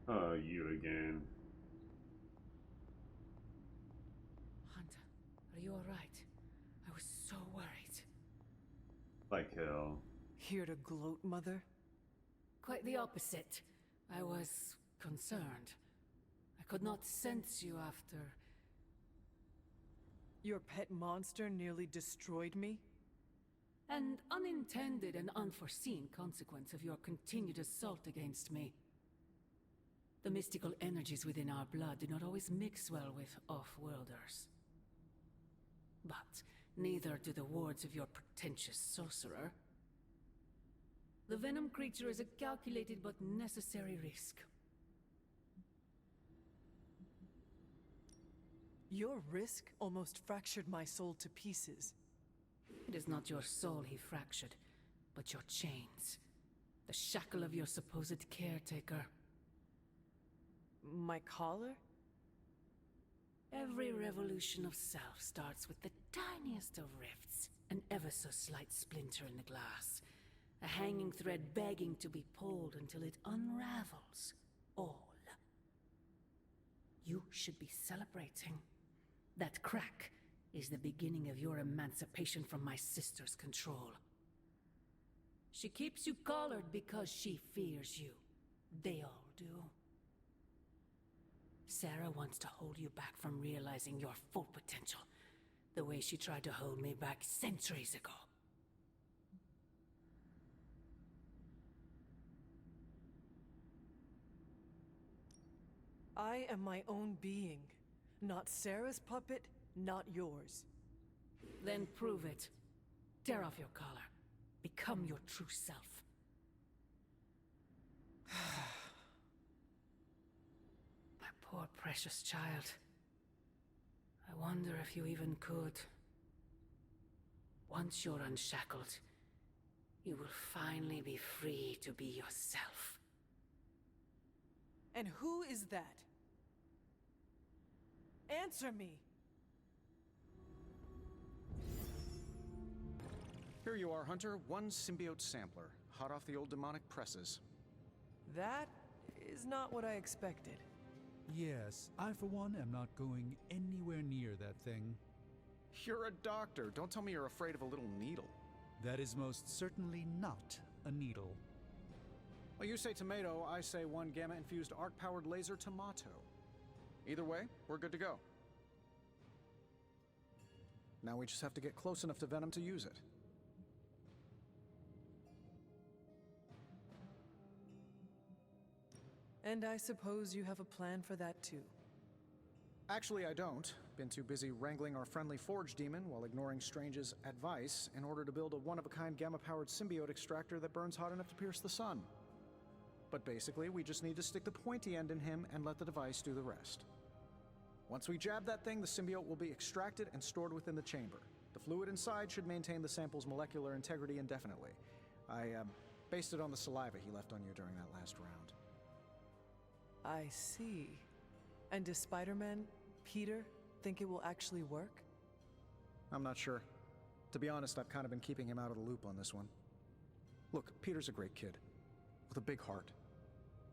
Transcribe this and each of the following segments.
Oh, you again. Hunter, are you alright? I was so worried. Like hell. Here to gloat, Mother? Quite the opposite. I was concerned. I could not sense you after... Your pet monster nearly destroyed me? An unintended and unforeseen consequence of your continued assault against me. The mystical energies within our blood do not always mix well with off-worlders. But neither do the wards of your pretentious sorcerer. The venom creature is a calculated but necessary risk. Your risk almost fractured my soul to pieces. It is not your soul he fractured, but your chains. The shackle of your supposed caretaker. My collar? Every revolution of self starts with the tiniest of rifts. An ever so slight splinter in the glass. A hanging thread begging to be pulled until it unravels. All. You should be celebrating. That crack is the beginning of your emancipation from my sister's control. She keeps you collared because she fears you. They all do. Sarah wants to hold you back from realizing your full potential, the way she tried to hold me back centuries ago. I am my own being. Not Sarah's puppet, not yours. Then prove it. Tear off your collar. Become your true self. My poor precious child. I wonder if you even could. Once you're unshackled, you will finally be free to be yourself. And who is that? Answer me! Here you are, Hunter. One symbiote sampler, hot off the old demonic presses. That is not what I expected. Yes, I for one am not going anywhere near that thing. You're a doctor. Don't tell me you're afraid of a little needle. That is most certainly not a needle. Well, you say tomato, I say one gamma-infused arc-powered laser tomato. Either way, we're good to go. Now we just have to get close enough to Venom to use it. And I suppose you have a plan for that too. Actually, I don't. Been too busy wrangling our friendly Forge demon while ignoring Strange's advice in order to build a one-of-a-kind gamma-powered symbiote extractor that burns hot enough to pierce the sun. But basically, we just need to stick the pointy end in him and let the device do the rest. Once we jab that thing, the symbiote will be extracted and stored within the chamber. The fluid inside should maintain the sample's molecular integrity indefinitely. I based it on the saliva he left on you during that last round. I see. And does Spider-Man, Peter, think it will actually work? I'm not sure. To be honest, I've kind of been keeping him out of the loop on this one. Look, Peter's a great kid, with a big heart.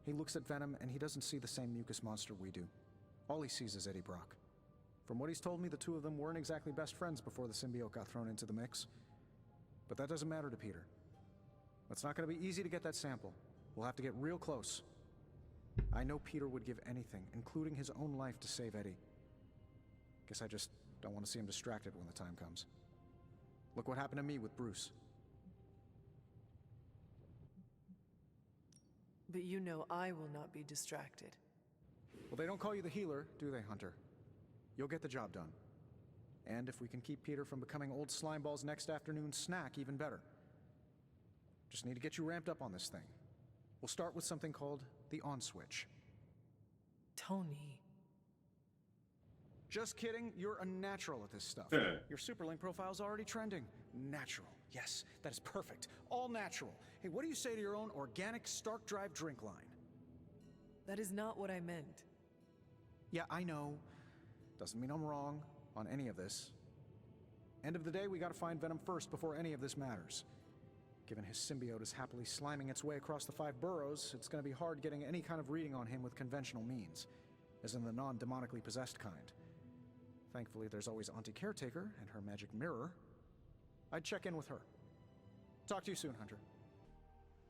He looks at Venom and he doesn't see the same mucus monster we do. All he sees is Eddie Brock. From what he's told me, the two of them weren't exactly best friends before the symbiote got thrown into the mix. But that doesn't matter to Peter. It's not going to be easy to get that sample. We'll have to get real close. I know Peter would give anything, including his own life, to save Eddie. Guess I just don't want to see him distracted when the time comes. Look what happened to me with Bruce. But you know I will not be distracted. Well, they don't call you the healer, do they, Hunter? You'll get the job done. And if we can keep Peter from becoming old Slimeball's next afternoon's snack, even better. Just need to get you ramped up on this thing. We'll start with something called the on switch. Tony. Just kidding, you're a natural at this stuff. Your Superlink profile's already trending. Natural. Yes, that is perfect. All natural. Hey, what do you say to your own organic Stark Drive drink line? That is not what I meant. Yeah, I know. Doesn't mean I'm wrong on any of this. End of the day, we gotta find Venom first before any of this matters. Given his symbiote is happily sliming its way across the 5 boroughs, it's going to be hard getting any kind of reading on him with conventional means, as in the non-demonically possessed kind. Thankfully, there's always Auntie Caretaker and her magic mirror. I'd check in with her. Talk to you soon, Hunter.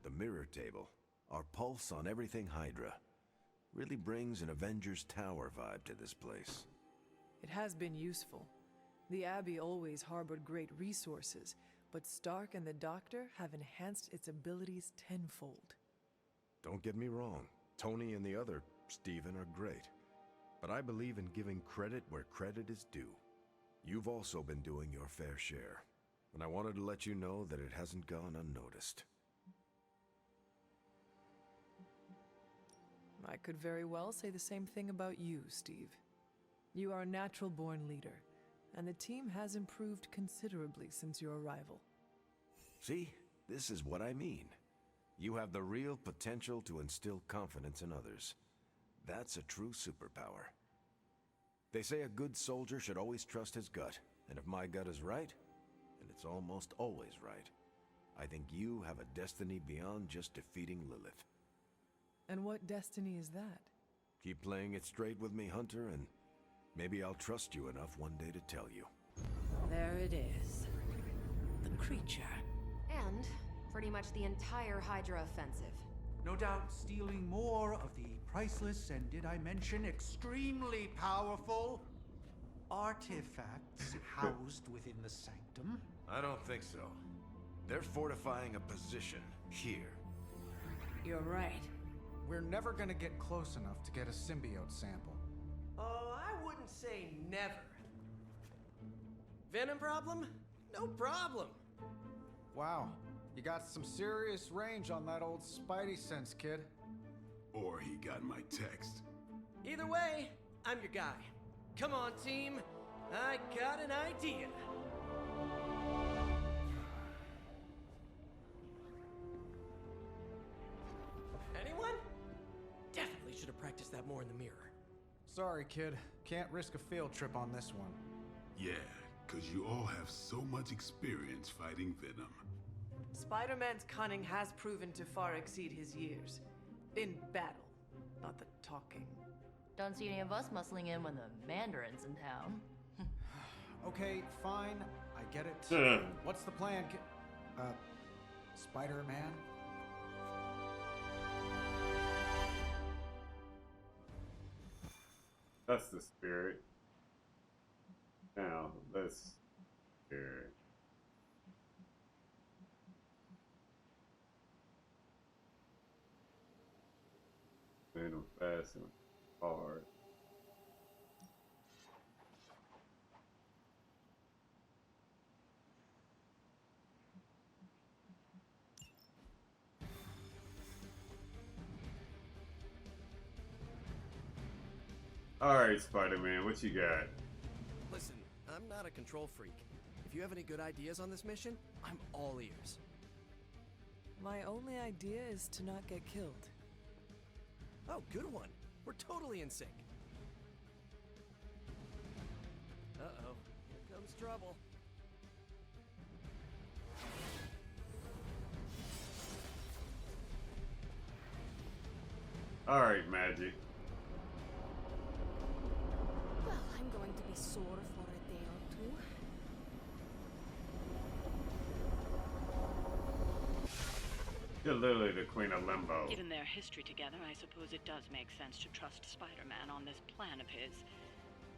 The mirror table, our pulse on everything Hydra, really brings an Avengers Tower vibe to this place. It has been useful. The Abbey always harbored great resources, but Stark and the Doctor have enhanced its abilities tenfold. Don't get me wrong, Tony and the other Steven are great. But I believe in giving credit where credit is due. You've also been doing your fair share, and I wanted to let you know that it hasn't gone unnoticed. I could very well say the same thing about you, Steve. You are a natural-born leader, and the team has improved considerably since your arrival. See, this is what I mean. You have the real potential to instill confidence in others. That's a true superpower. They say a good soldier should always trust his gut, and if my gut is right, and it's almost always right, I think you have a destiny beyond just defeating Lilith. And what destiny is that? Keep playing it straight with me, Hunter, and maybe I'll trust you enough one day to tell you. There it is. The creature. And pretty much the entire Hydra offensive. No doubt stealing more of the priceless and, did I mention, extremely powerful artifacts housed within the sanctum. I don't think so. They're fortifying a position here. You're right. We're never gonna get close enough to get a symbiote sample. Oh, I wouldn't say never. Venom problem? No problem. Wow, you got some serious range on that old Spidey sense, kid. Or he got my text. Either way, I'm your guy. Come on, team. I got an idea. Anyone? Definitely should have practiced that more in the mirror. Sorry, kid. Can't risk a field trip on this one. Yeah, cause you all have so much experience fighting Venom. Spider-Man's cunning has proven to far exceed his years. In battle, not the talking. Don't see any of us muscling in when the Mandarin's in town. Okay, fine. I get it. What's the plan, Spider-Man? That's the spirit. Now, let's spirit. Venom fast and hard. Alright, Spider-Man, what you got? Listen, I'm not a control freak. If you have any good ideas on this mission, I'm all ears. My only idea is to not get killed. Oh, good one. We're totally in sync. Uh-oh. Here comes trouble. Alright, Magic. Well, I'm going to be sore for a day or two. You're literally the Queen of Limbo. Given their history together, I suppose it does make sense to trust Spider-Man on this plan of his.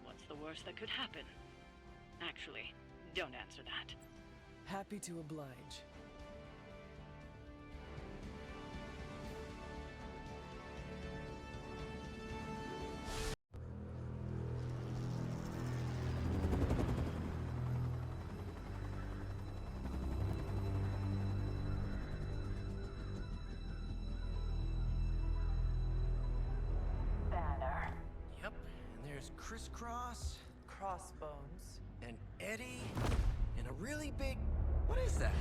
What's the worst that could happen? Actually, don't answer that. Happy to oblige. Yep, and there's Crisscross, Crossbones. and Eddie, and a really big... What is that?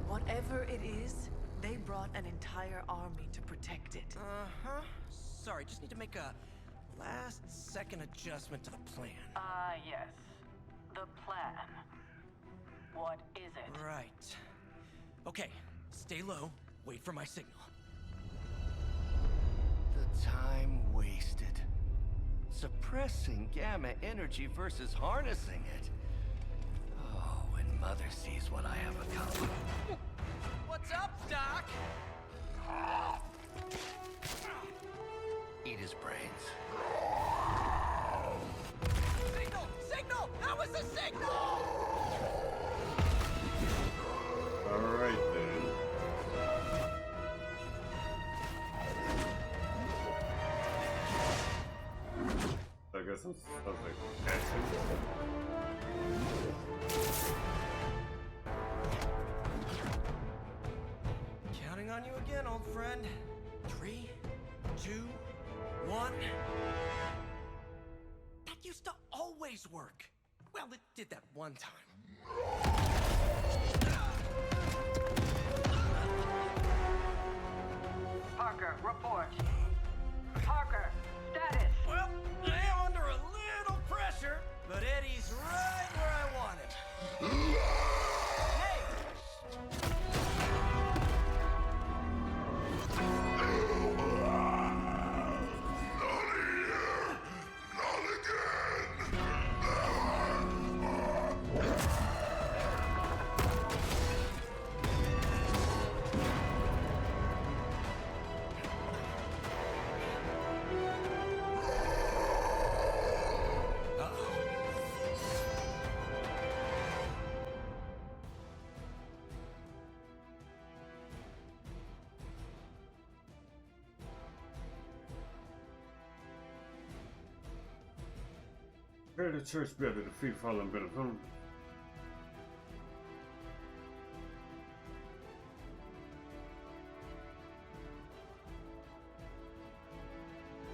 Whatever it is, they brought an entire army to protect it. Uh-huh. Sorry, just need to make a last-second adjustment to the plan. Yes. The plan. What is it? Right. Okay, Stay low, wait for my signal. The time wasted. Suppressing gamma energy versus harnessing it. Oh, when Mother sees what I have accomplished. What's up, Doc? Eat his brains. Signal! Signal! That was a signal! Alright then. I guess I'm supposed to catch him. Counting on you again, old friend. 3, 2, 1. That used to always work. Well, it did that one time. Parker, report. Parker, status. Well, I am under a little pressure, but Eddie's right where I want him. Hey! Prepare the church better to defeat fallen Benefon.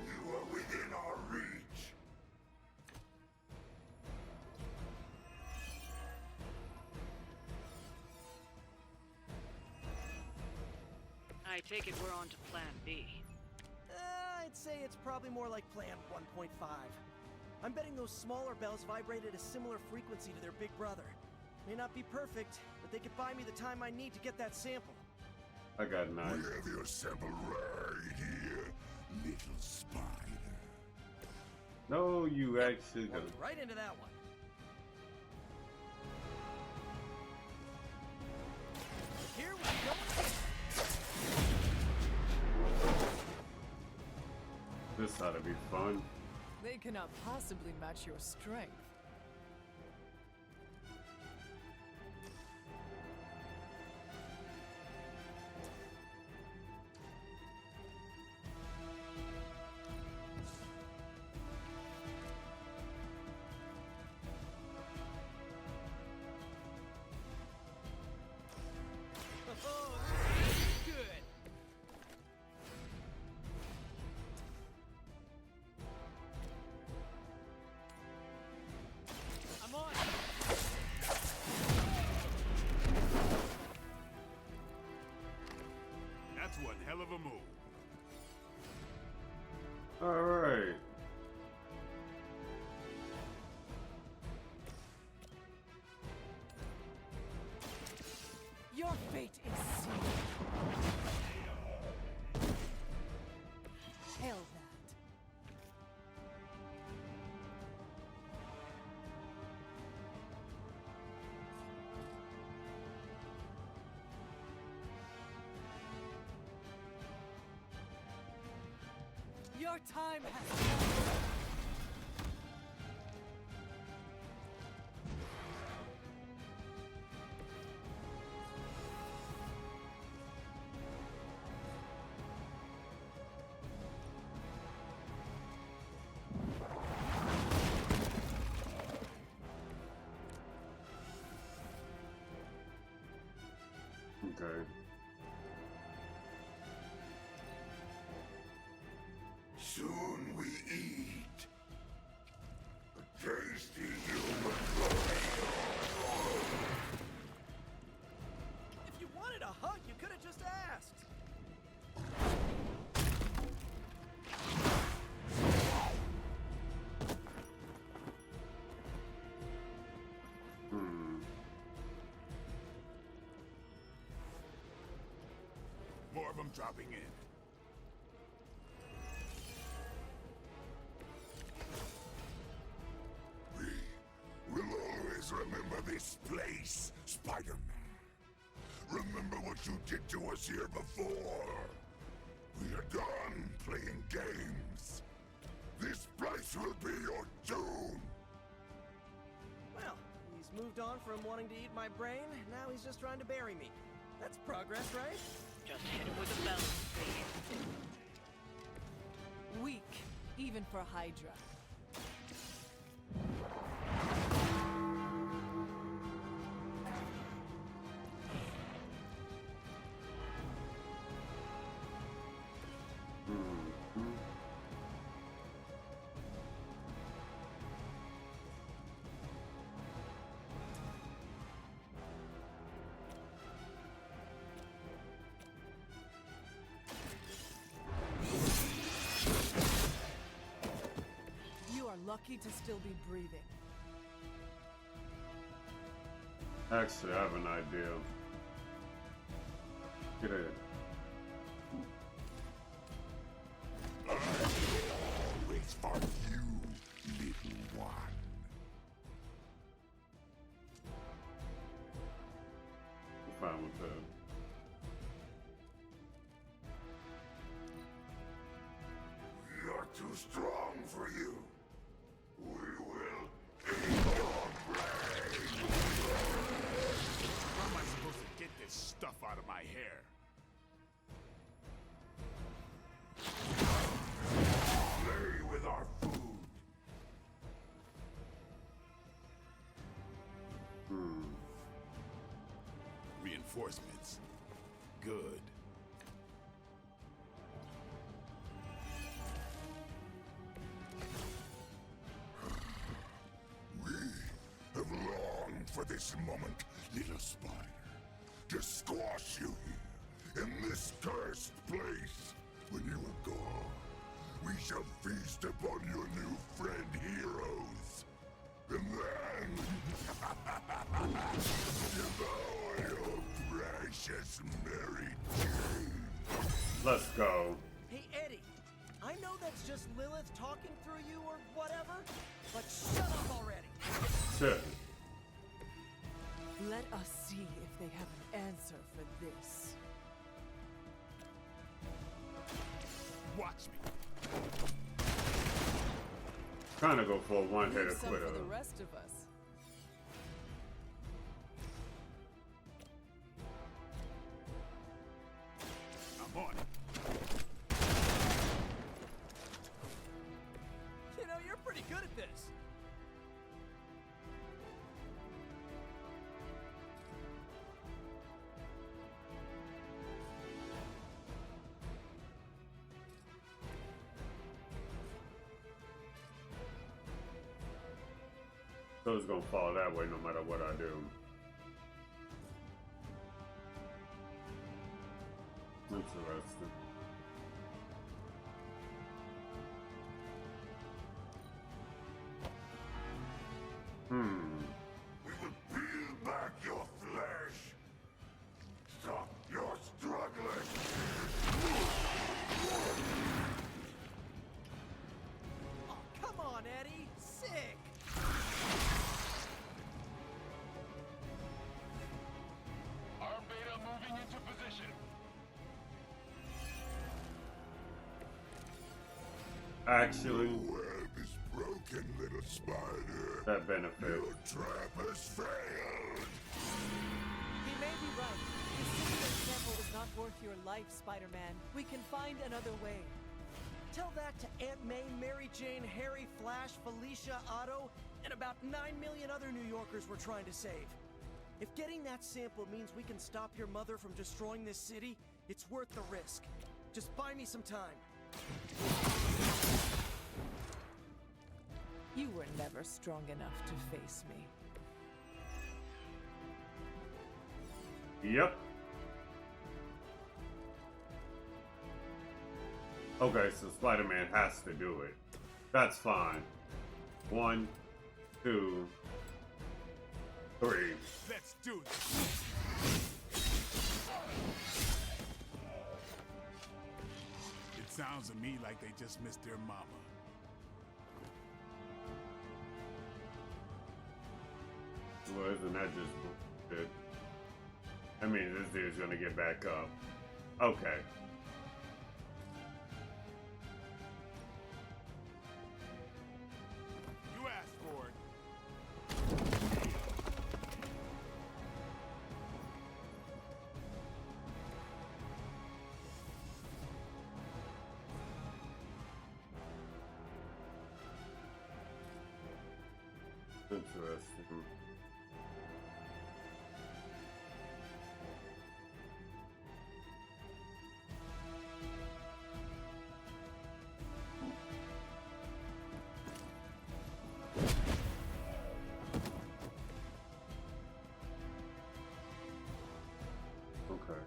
You are within our reach. I take it we're on to Plan B. I'd say it's probably more like Plan 1.5. I'm betting those smaller bells vibrate at a similar frequency to their big brother. May not be perfect, but they could buy me the time I need to get that sample. I got 9. We have your sample right here, little spider. No, you actually got Right into that one. Here we go. This ought to be fun. They cannot possibly match your strength. Oh, good. I'm on. That's one hell of a move. Alright. Your fate is sealed. Hail that. Your time has come. Okay. Soon we eat. A tasty human body. If you wanted a hug, you could have just asked. More of them dropping in. We will always remember this place, Spider-Man. Remember what you did to us here before. We are done playing games. This place will be your doom. Well, he's moved on from wanting to eat my brain. Now he's just trying to bury me. That's progress, right? Just hit him with a bell, please. Weak, even for Hydra. Lucky to still be breathing. Actually, I have an idea. Get in. Always for you, little one. I'm fine with that. You're too strong for you. We will eat your brain! How am I supposed to get this stuff out of my hair? Play with our food. Reinforcements. Good. For this moment, little spider, to squash you here, in this cursed place. When you are gone, we shall feast upon your new friend heroes. And then, devour your precious Mary Jane. Let's go. Hey, Eddie, I know that's just Lilith talking through you or whatever, but shut up already. Shit. Let us see if they have an answer for this. Watch me. Trying to go for a one-hitter Leave some quitter. for the rest of us. I'm on it. You know, you're pretty good at this. So it's gonna fall that way no matter what I do. Interesting. We will peel back your flesh. Stop your struggling. Oh, come on, Eddie. Sick. Arm beta moving into position. Actually, The web is broken, little spider. that benefit. Your trap has failed. He may be right. This singular sample is not worth your life, Spider-Man. We can find another way. Tell that to Aunt May, Mary Jane, Harry, Flash, Felicia, Otto, and about 9 million other New Yorkers we're trying to save. If getting that sample means we can stop your mother from destroying this city, it's worth the risk. Just buy me some time. You were never strong enough to face me. Yep. Okay, so Spider-Man has to do it. That's fine. 1, 2, 3. Let's do this. Sounds to me like they just missed their mama. Well, isn't that just bullshit? I mean, this dude's gonna get back up. Okay. You asked for it. Interesting. Okay.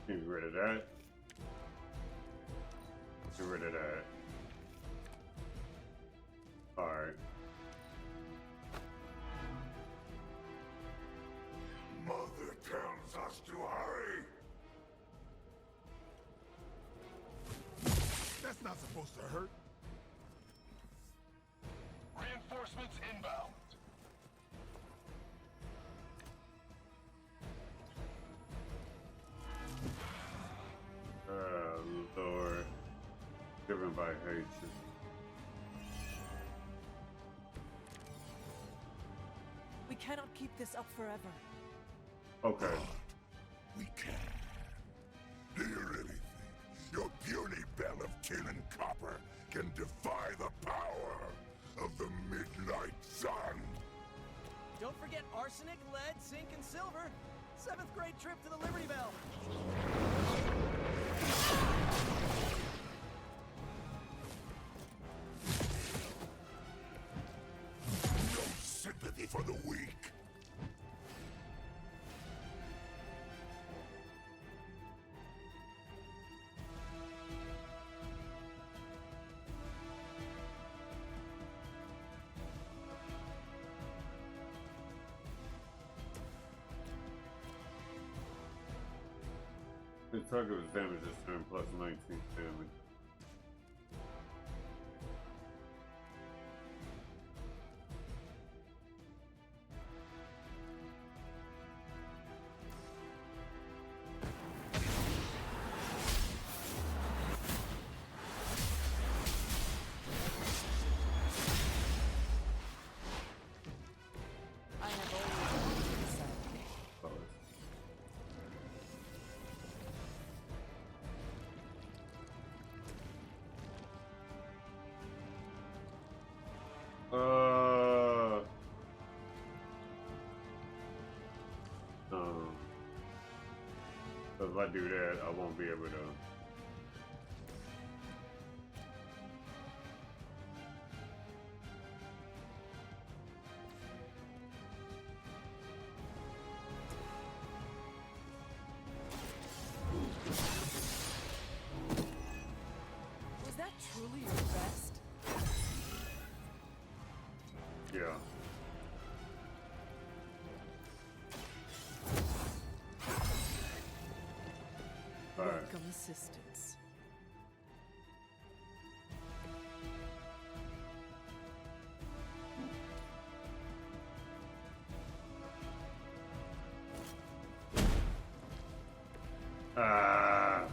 Get rid of that. Get rid of that. Alright. Mother tells us to hurry. That's not supposed to hurt. Reinforcements inbound. Lord. Driven by hatred. We cannot keep this up forever. Okay. We can. Do you really think your puny bell of tin and copper can defy the power of the midnight sun? Don't forget arsenic, lead, zinc, and silver. 7th grade trip to the Liberty Bell. No sympathy for the weak. The target was damaged this turn plus 19 damage. I have always wanted this side. So if I do that, I won't be able to. Was that truly your best? Yeah. Welcome assistance. I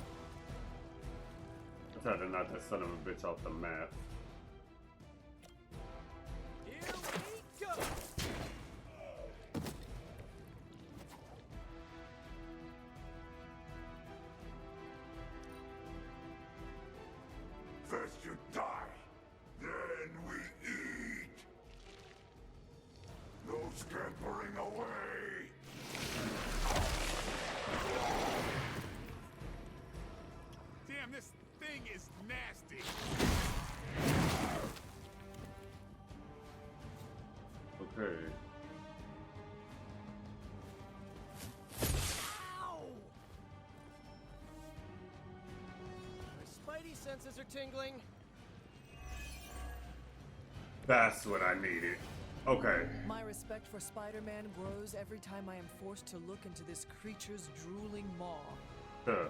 tried to knock that son of a bitch off the map. Here we go! First you die, then we eat. No scampering away. Damn, this thing is nasty. Okay. Ow! My spidey senses are tingling. That's what I needed. Okay. My respect for Spider-Man grows every time I am forced to look into this creature's drooling maw. Huh.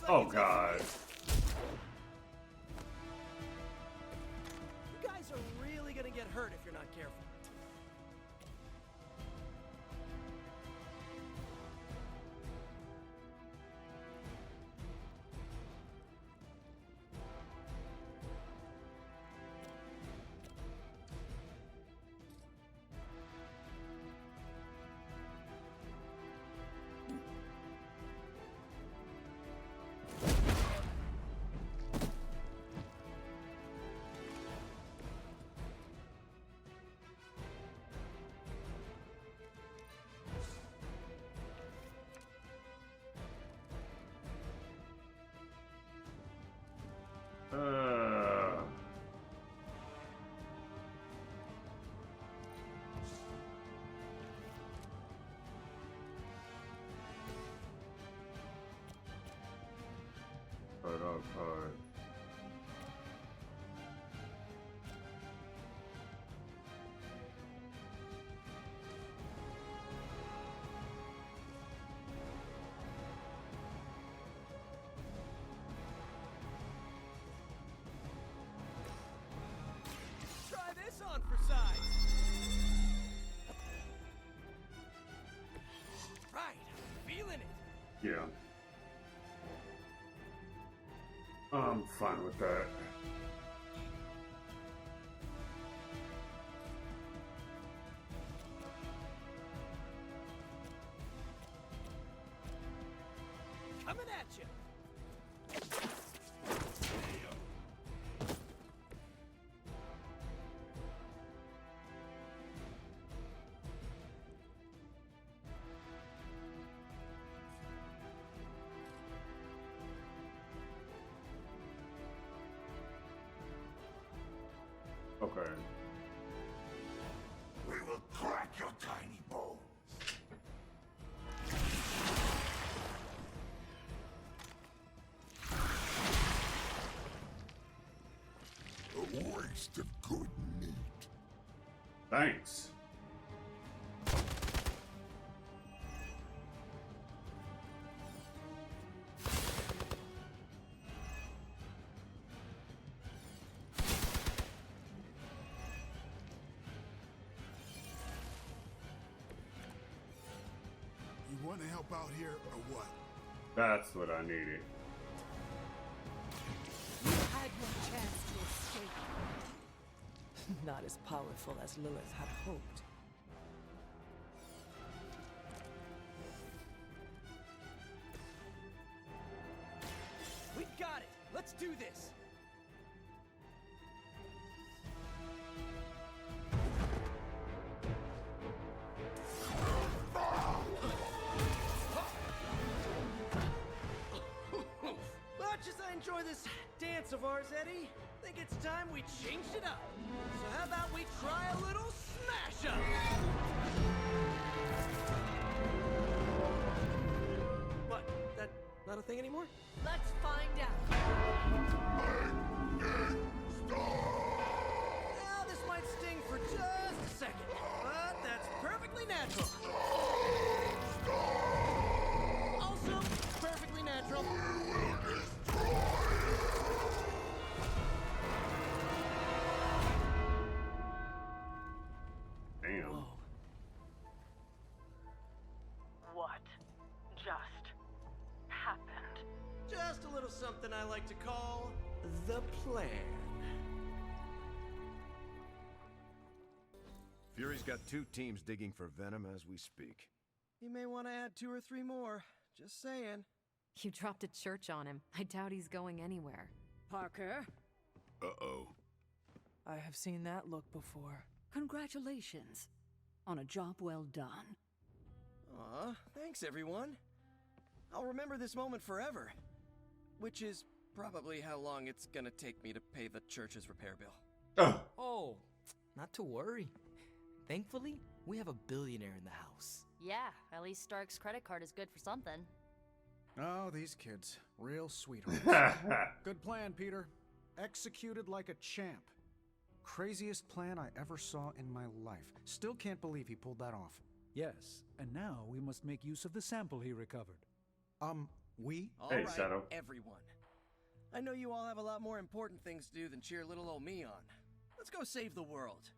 Oh god. You guys are really gonna get hurt if you're not careful. Start off hard. Try this on for size. Right, I'm feeling it. Yeah. I'm fine with that. Coming at you. Okay. We will crack your tiny bones. A waste of good meat. Thanks. You want to help out here or what? That's what I needed. You had no chance to escape. Not as powerful as Lilith had hoped. We got it. Let's do this. Much as I enjoy this dance of ours, Eddie, I think it's time we changed it up. So how about we try a little smash up? What? That not a thing anymore? Let's find out. Now this might sting for just a second, but that's perfectly natural. Also, perfectly natural. Damn. What just happened? Just a little something I like to call the plan. Fury's got 2 teams digging for Venom as we speak. He may want to add 2 or 3 more. Just saying. You dropped a church on him. I doubt he's going anywhere. Parker, Uh-oh. I have seen that look before. congratulations on a job well done. Aw, thanks everyone. I'll remember this moment forever. Which is probably how long it's gonna take me to pay the church's repair bill. Oh, not to worry. Thankfully, we have a billionaire in the house. Yeah, at least Stark's credit card is good for something. Oh, these kids. Real sweethearts. Good plan, Peter. Executed like a champ. Craziest plan I ever saw in my life. Still can't believe he pulled that off. Yes, and now we must make use of the sample he recovered. We? All Hey, right, Shadow. everyone. I know you all have a lot more important things to do than cheer little old me on. Let's go save the world.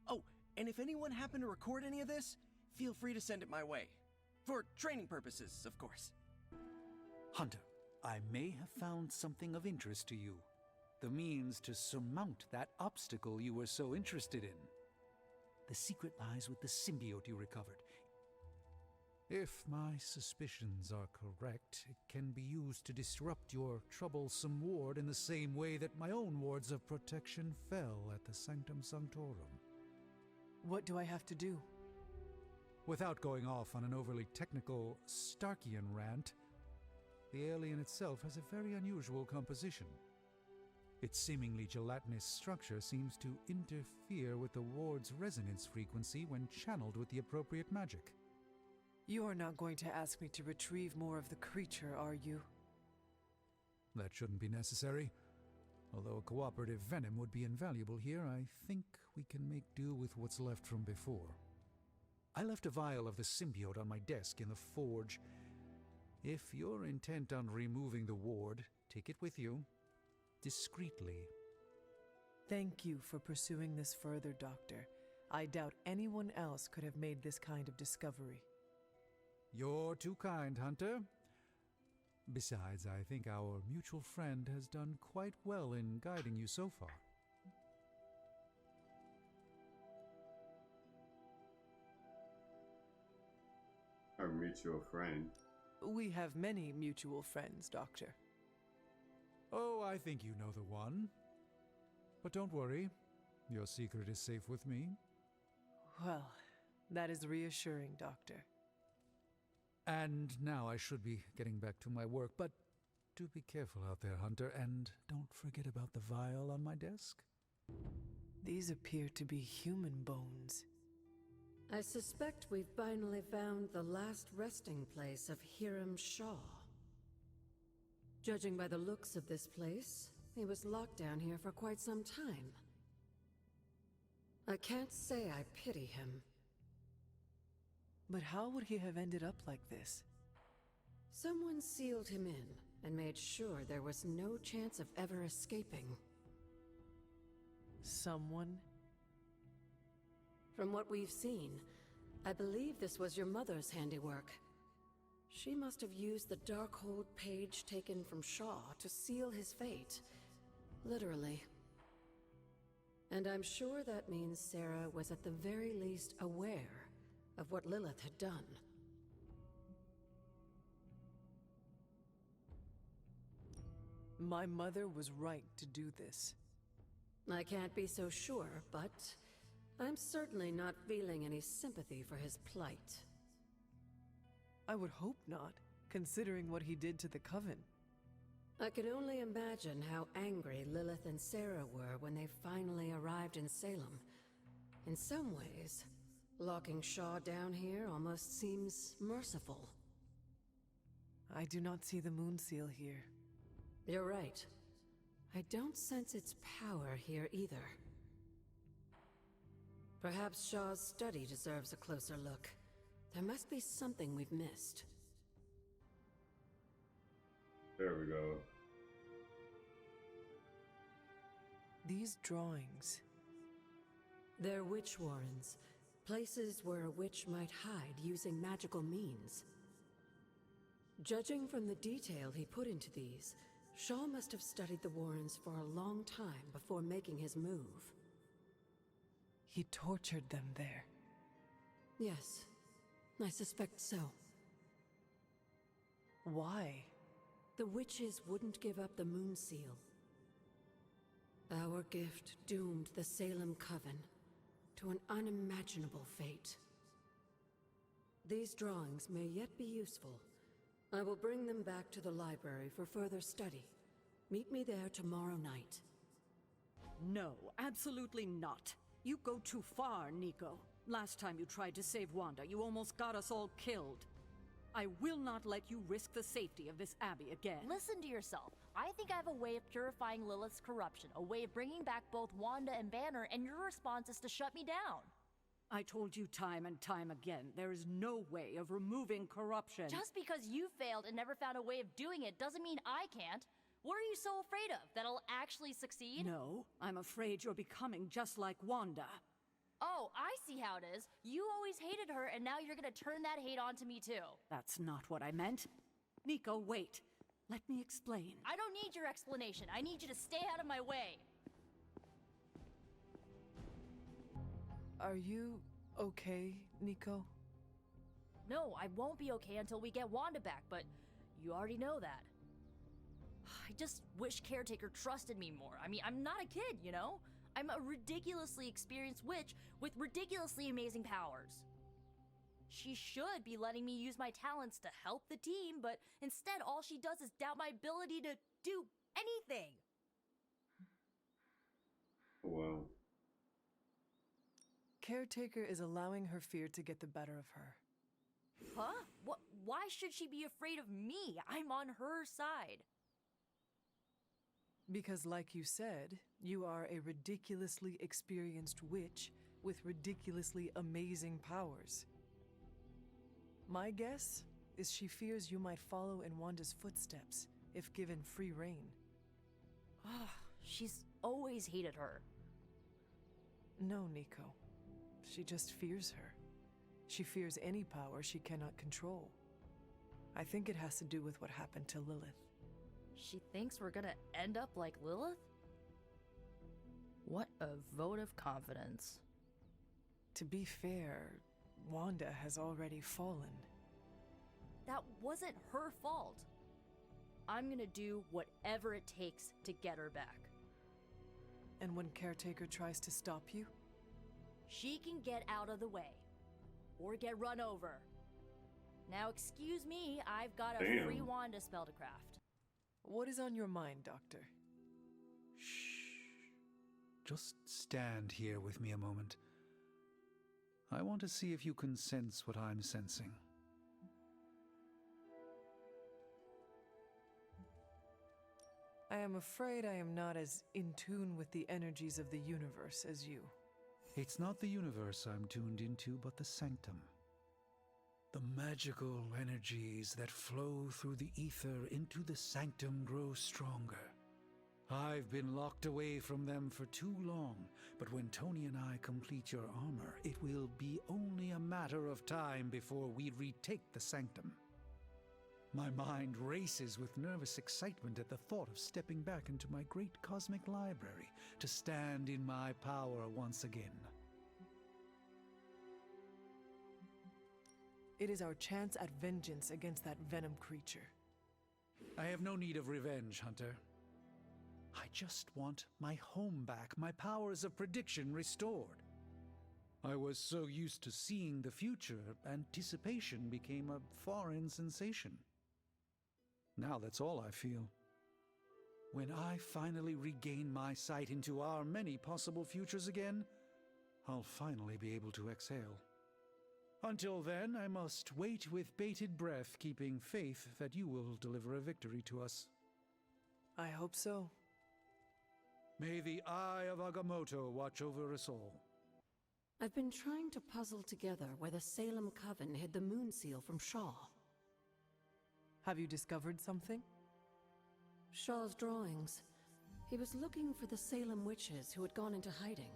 Oh, and if anyone happened to record any of this, feel free to send it my way. For training purposes, of course. Hunter, I may have found something of interest to you. The means to surmount that obstacle you were so interested in. The secret lies with the symbiote you recovered. If my suspicions are correct, it can be used to disrupt your troublesome ward in the same way that my own wards of protection fell at the Sanctum Sanctorum. What do I have to do? Without going off on an overly technical Starkian rant, the alien itself has a very unusual composition. Its seemingly gelatinous structure seems to interfere with the ward's resonance frequency when channeled with the appropriate magic. You are not going to ask me to retrieve more of the creature, are you? That shouldn't be necessary. Although a cooperative venom would be invaluable here, I think we can make do with what's left from before. I left a vial of the symbiote on my desk in the forge. If you're intent on removing the ward, take it with you. Discreetly. Thank you for pursuing this further, Doctor. I doubt anyone else could have made this kind of discovery. You're too kind, Hunter. Besides, I think our mutual friend has done quite well in guiding you so far. Our mutual friend. We have many mutual friends, Doctor. Oh, I think you know the one. But don't worry, your secret is safe with me. Well, that is reassuring, Doctor. And now I should be getting back to my work, but do be careful out there, Hunter, and don't forget about the vial on my desk. These appear to be human bones. I suspect we've finally found the last resting place of Hiram Shaw. Judging by the looks of this place, he was locked down here for quite some time. I can't say I pity him. But how would he have ended up like this? Someone sealed him in and made sure there was no chance of ever escaping. Someone? From what we've seen, I believe this was your mother's handiwork. She must have used the Darkhold page taken from Shaw to seal his fate. Literally. And I'm sure that means Sarah was at the very least aware of what Lilith had done. My mother was right to do this. I can't be so sure, but I'm certainly not feeling any sympathy for his plight. I would hope not, considering what he did to the Coven. I can only imagine how angry Lilith and Sarah were when they finally arrived in Salem. In some ways, locking Shaw down here almost seems merciful. I do not see the moon seal here. You're right. I don't sense its power here either. Perhaps Shaw's study deserves a closer look. There must be something we've missed. There we go. These drawings. They're witch warrens. Places where a witch might hide using magical means. Judging from the detail he put into these, Shaw must have studied the warrens for a long time before making his move. He tortured them there. Yes, I suspect so. Why? The witches wouldn't give up the moon seal. Our gift doomed the Salem Coven to an unimaginable fate. These drawings may yet be useful. I will bring them back to the library for further study. Meet me there tomorrow night. No, absolutely not. You go too far, Nico. Last time you tried to save Wanda, you almost got us all killed. I will not let you risk the safety of this Abbey again. Listen to yourself. I think I have a way of purifying Lilith's corruption, a way of bringing back both Wanda and Banner, and your response is to shut me down. I told you time and time again, there is no way of removing corruption. Just because you failed and never found a way of doing it doesn't mean I can't. What are you so afraid of? That I'll actually succeed? No, I'm afraid you're becoming just like Wanda. Oh, I see how it is. You always hated her, and now you're gonna turn that hate onto me too. That's not what I meant. Nico, wait. Let me explain. I don't need your explanation. I need you to stay out of my way. Are you okay, Nico? No, I won't be okay until we get Wanda back, but you already know that. I just wish Caretaker trusted me more. I mean, I'm not a kid, you know? I'm a ridiculously experienced witch with ridiculously amazing powers. She should be letting me use my talents to help the team, but instead all she does is doubt my ability to do anything. Wow. Caretaker is allowing her fear to get the better of her. Huh? What? Why should she be afraid of me? I'm on her side. Because like you said, you are a ridiculously experienced witch with ridiculously amazing powers. My guess is she fears you might follow in Wanda's footsteps if given free rein. She's always hated her. No, Nico. She just fears her. She fears any power she cannot control. I think it has to do with what happened to Lilith. She thinks we're gonna end up like Lilith? What a vote of confidence. To be fair, Wanda has already fallen. That wasn't her fault. I'm gonna do whatever it takes to get her back. And when Caretaker tries to stop you? She can get out of the way. Or get run over. Now excuse me, I've got a free Wanda spell to craft. What is on your mind, Doctor? Shh. Just stand here with me a moment. I want to see if you can sense what I'm sensing. I am afraid I am not as in tune with the energies of the universe as you. It's not the universe I'm tuned into, but the sanctum. The magical energies that flow through the ether into the sanctum grow stronger. I've been locked away from them for too long, but when Tony and I complete your armor, it will be only a matter of time before we retake the sanctum. My mind races with nervous excitement at the thought of stepping back into my great cosmic library to stand in my power once again. It is our chance at vengeance against that venom creature. I have no need of revenge, Hunter. I just want my home back, my powers of prediction restored. I was so used to seeing the future, anticipation became a foreign sensation. Now that's all I feel. When I finally regain my sight into our many possible futures again, I'll finally be able to exhale. Until then, I must wait with bated breath, keeping faith that you will deliver a victory to us. I hope so. May the Eye of Agamotto watch over us all. I've been trying to puzzle together where the Salem Coven hid the moon seal from Shaw. Have you discovered something? Shaw's drawings. He was looking for the Salem witches who had gone into hiding.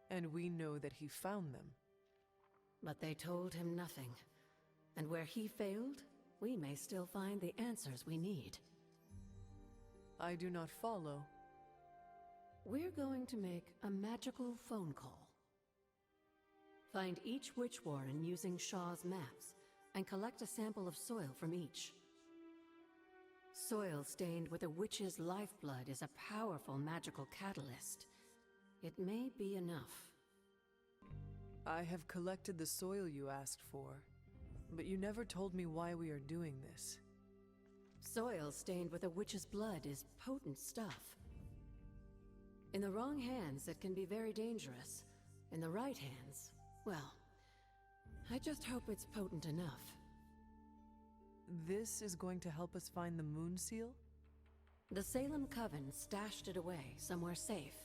And we know that he found them. But they told him nothing. And where he failed, we may still find the answers we need. I do not follow. We're going to make a magical phone call. Find each witch warren using Shaw's maps, and collect a sample of soil from each. Soil stained with a witch's lifeblood is a powerful magical catalyst. It may be enough. I have collected the soil you asked for, but you never told me why we are doing this. Soil stained with a witch's blood is potent stuff. In the wrong hands, it can be very dangerous. In the right hands, well, I just hope it's potent enough. This is going to help us find the moon seal? The Salem Coven stashed it away somewhere safe.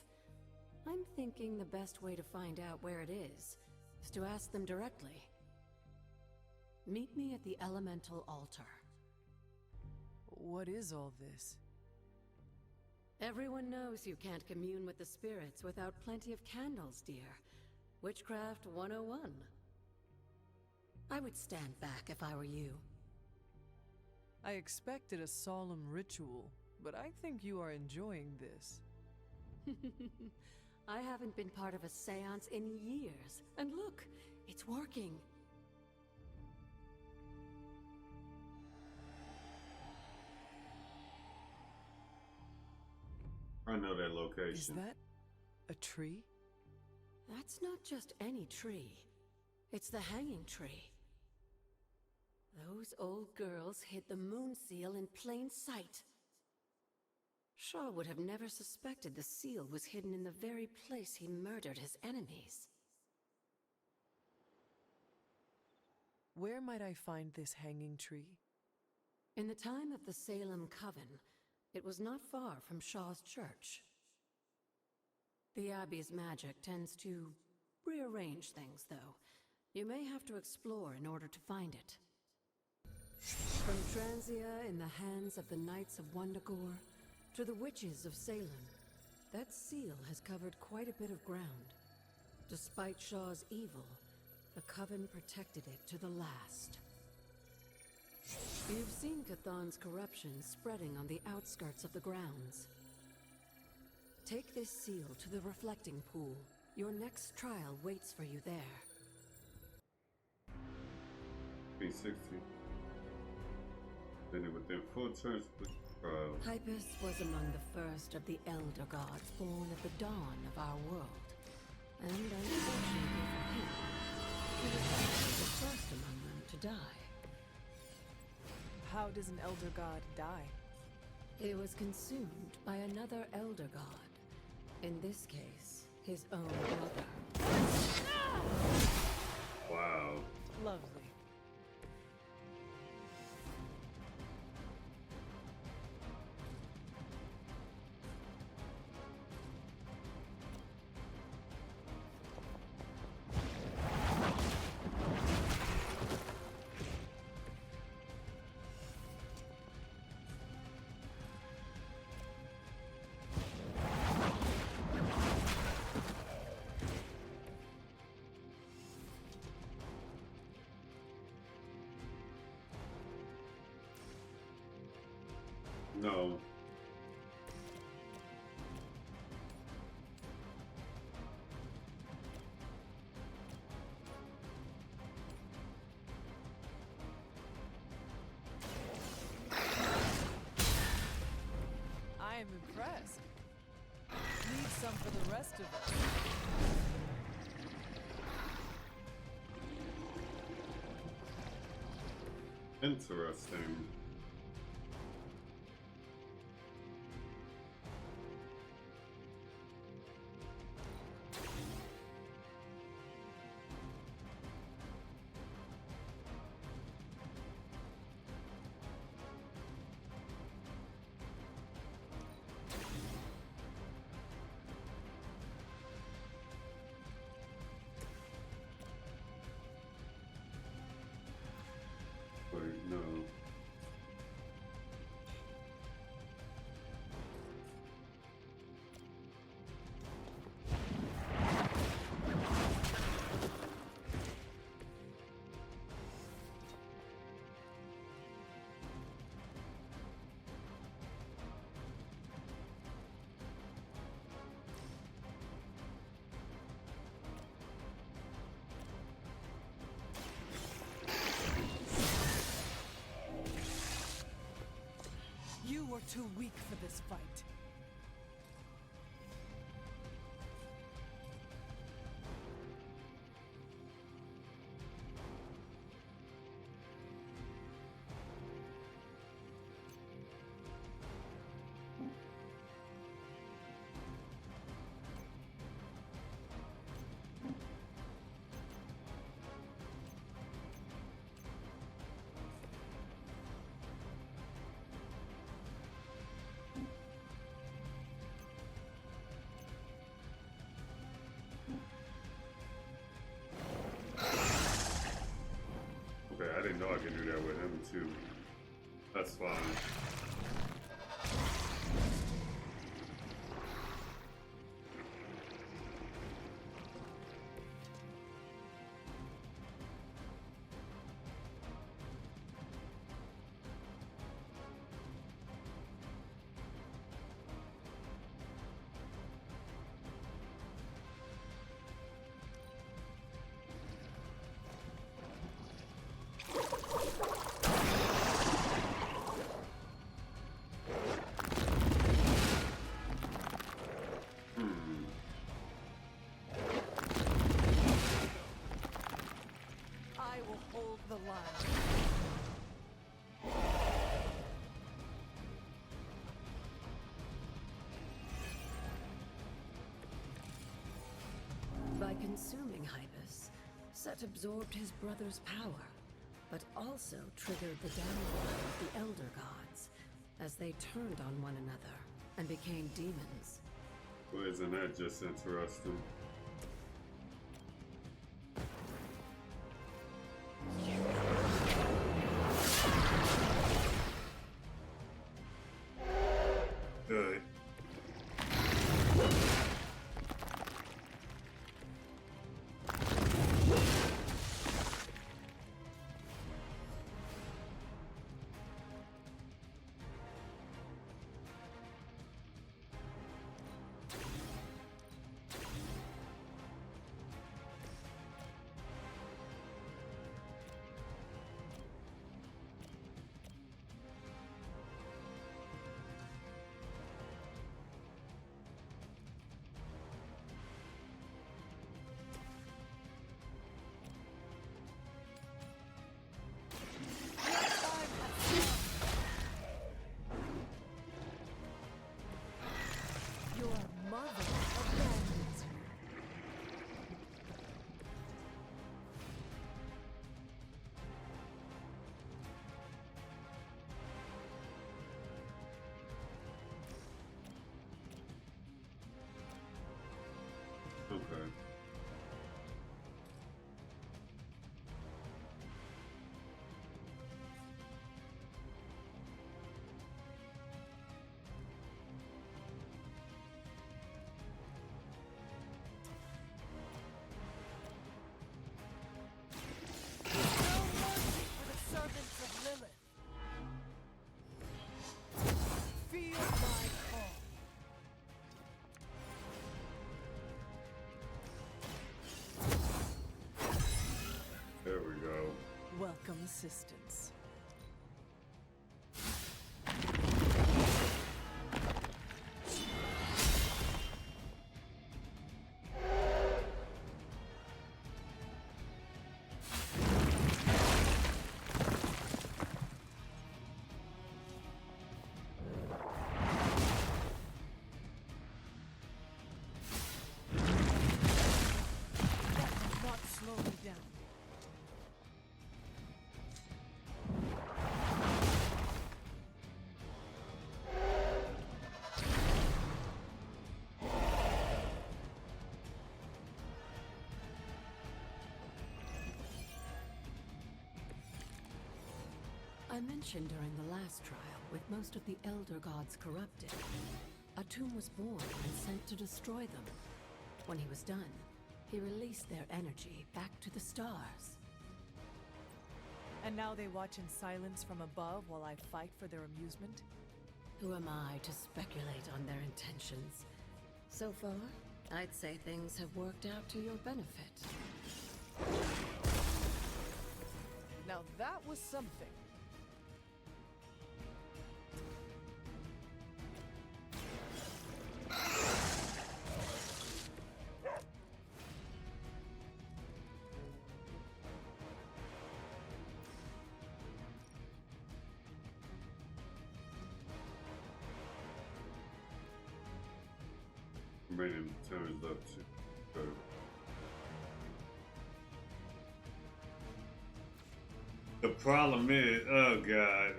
I'm thinking the best way to find out where it is to ask them directly. Meet me at the elemental altar. What is all this? Everyone knows you can't commune with the spirits without plenty of candles, dear. Witchcraft 101. I would stand back if I were you. I expected a solemn ritual, but I think you are enjoying this. I haven't been part of a seance in years, and look, it's working. I know that location. Is that a tree? That's not just any tree. It's the hanging tree. Those old girls hid the moon seal in plain sight. Shaw would have never suspected the seal was hidden in the very place he murdered his enemies. Where might I find this hanging tree? In the time of the Salem Coven, it was not far from Shaw's church. The Abbey's magic tends to rearrange things, though. You may have to explore in order to find it. From Transia in the hands of the Knights of Wundagore to the witches of Salem, that seal has covered quite a bit of ground. Despite Shaw's evil, the Coven protected it to the last. You've seen Cathan's corruption spreading on the outskirts of the grounds. Take this seal to the reflecting pool. Your next trial waits for you there. 360. Then it within 4 turns with trial. Hypus was among the first of the Elder Gods born at the dawn of our world. And unfortunately for him, he was also the first among them to die. How does an Elder God die? He was consumed by another Elder God. In this case, his own mother. Wow. Lovely. No. I am impressed. Need some for the rest of us. Interesting. Wait, no. You are too weak for this fight. I can do that with him too. That's fine. I will hold the line. By consuming Hypus, Set absorbed his brother's power, but also triggered the downfall of the Elder Gods, as they turned on one another and became demons. Well, isn't that just interesting? Good. Your mother abandons you. Okay. No mercy for the servants of Lilith. Feel my call. There we go. Welcome assistance. That will not slow me down. I mentioned during the last trial, with most of the Elder Gods corrupted, a tomb was born and sent to destroy them. When he was done, he released their energy back to the stars. And now they watch in silence from above while I fight for their amusement? Who am I to speculate on their intentions? So far, I'd say things have worked out to your benefit. Now that was something. Bringing turns up to go. The problem is, oh god.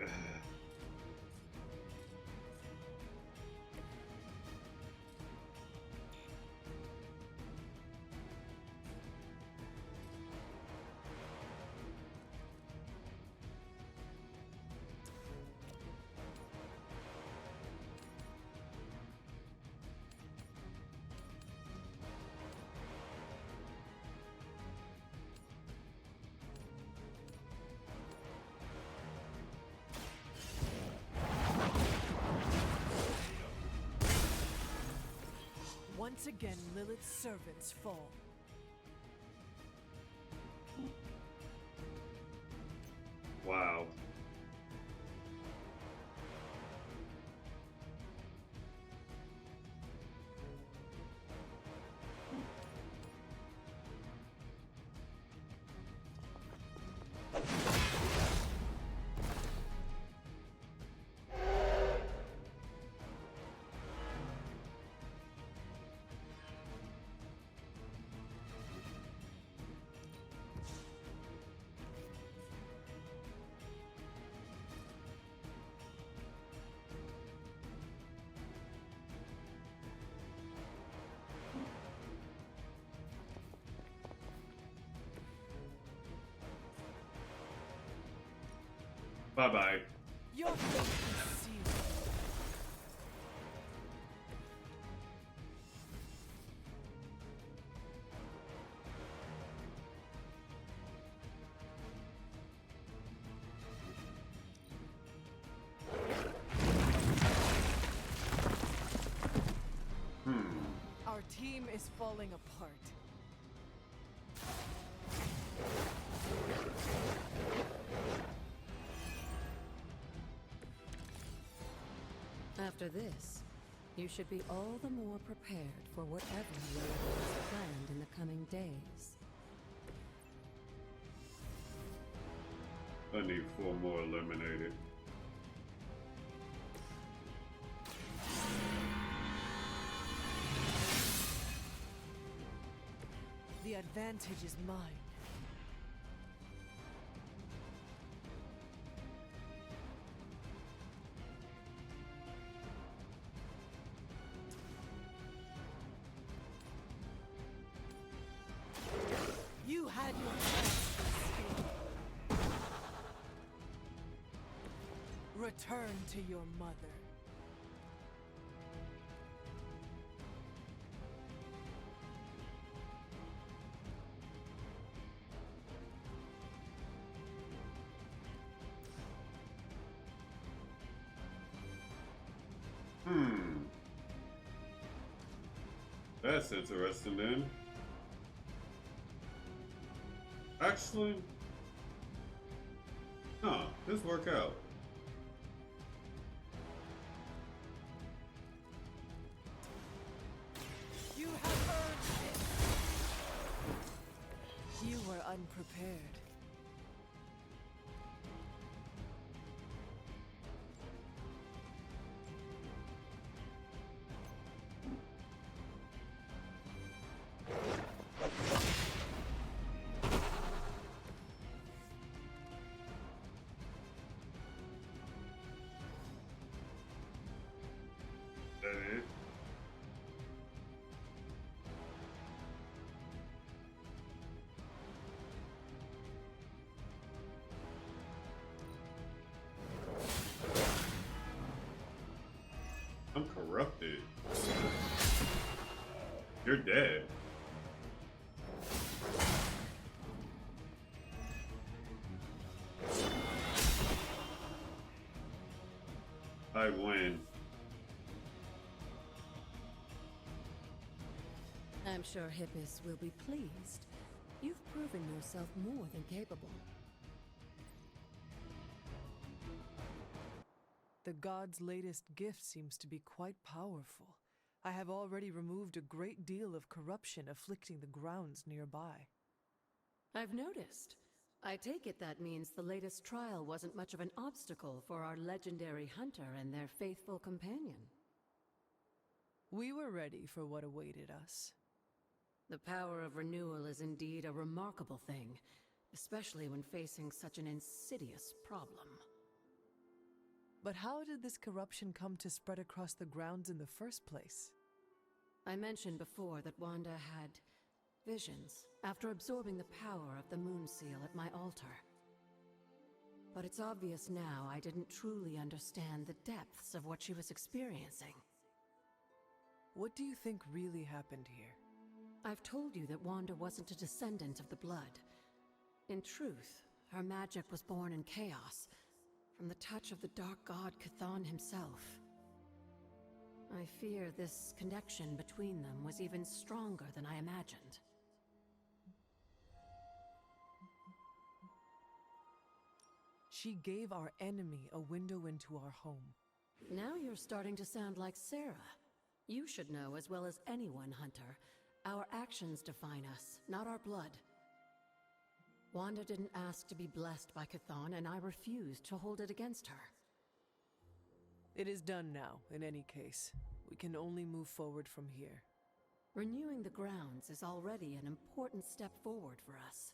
Once again, Lilith's servants fall. Wow. Bye-bye. Your fate is sealed. Our team is falling apart. After this, you should be all the more prepared for whatever you have planned in the coming days. I need 4 more eliminated. The advantage is mine. You had your chance to escape. Return to your mother. That's interesting then. Actually, this work out. You have earned it. You were unprepared. I'm corrupted. You're dead. I win. I'm sure Hippus will be pleased. You've proven yourself more than capable. The god's latest gift seems to be quite powerful. I have already removed a great deal of corruption afflicting the grounds nearby. I've noticed. I take it that means the latest trial wasn't much of an obstacle for our legendary hunter and their faithful companion. We were ready for what awaited us. The power of renewal is indeed a remarkable thing, especially when facing such an insidious problem. But how did this corruption come to spread across the grounds in the first place? I mentioned before that Wanda had visions after absorbing the power of the moon seal at my altar. But it's obvious now I didn't truly understand the depths of what she was experiencing. What do you think really happened here? I've told you that Wanda wasn't a descendant of the blood. In truth, her magic was born in chaos, from the touch of the dark god Cthon himself. I fear this connection between them was even stronger than I imagined. She gave our enemy a window into our home. Now you're starting to sound like Sarah. You should know as well as anyone, Hunter. Our actions define us, not our blood. Wanda didn't ask to be blessed by Chthon, and I refused to hold it against her. It is done now, in any case. We can only move forward from here. Renewing the grounds is already an important step forward for us.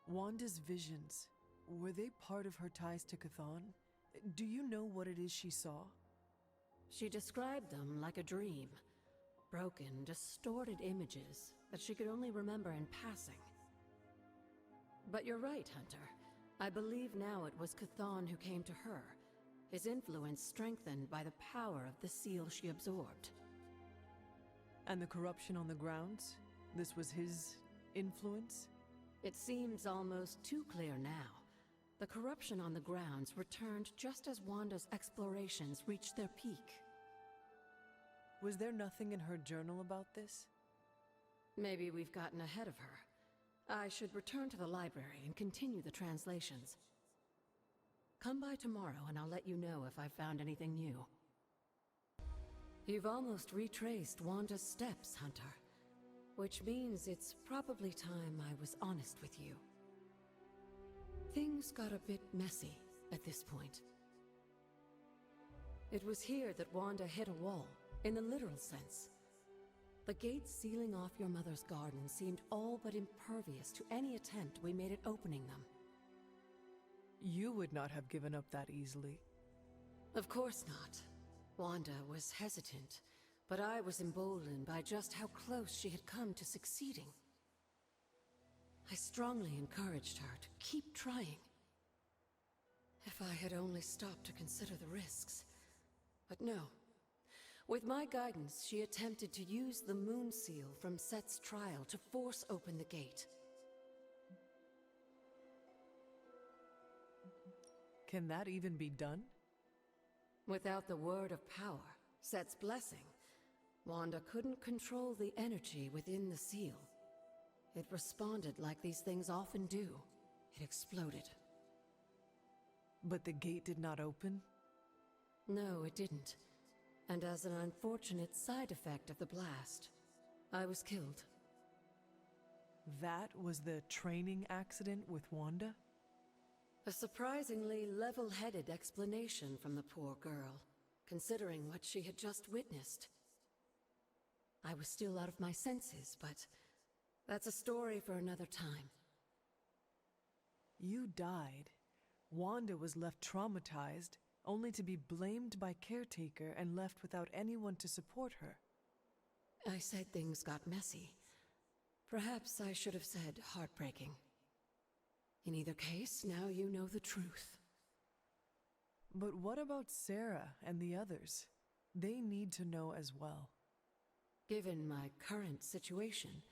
Wanda's visions, were they part of her ties to Chthon? Do you know what it is she saw? She described them like a dream. Broken, distorted images that she could only remember in passing. But you're right, Hunter. I believe now it was Chthon who came to her, his influence strengthened by the power of the seal she absorbed. And the corruption on the grounds? This was his influence? It seems almost too clear now. The corruption on the grounds returned just as Wanda's explorations reached their peak. Was there nothing in her journal about this? Maybe we've gotten ahead of her. I should return to the library and continue the translations. Come by tomorrow and I'll let you know if I've found anything new. You've almost retraced Wanda's steps, Hunter. Which means it's probably time I was honest with you. Things got a bit messy at this point. It was here that Wanda hit a wall, in the literal sense. The gates sealing off your mother's garden seemed all but impervious to any attempt we made at opening them. You would not have given up that easily. Of course not. Wanda was hesitant, but I was emboldened by just how close she had come to succeeding. I strongly encouraged her to keep trying. If I had only stopped to consider the risks. But no. With my guidance, she attempted to use the moon seal from Set's trial to force open the gate. Can that even be done? Without the word of power, Set's blessing, Wanda couldn't control the energy within the seal. It responded like these things often do. It exploded. But the gate did not open? No, it didn't. And as an unfortunate side effect of the blast, I was killed. That was the training accident with Wanda? A surprisingly level-headed explanation from the poor girl, considering what she had just witnessed. I was still out of my senses, but that's a story for another time. You died. Wanda was left traumatized, only to be blamed by Caretaker and left without anyone to support her. I said things got messy. Perhaps I should have said heartbreaking. In either case, now you know the truth. But what about Sarah and the others? They need to know as well. Given my current situation,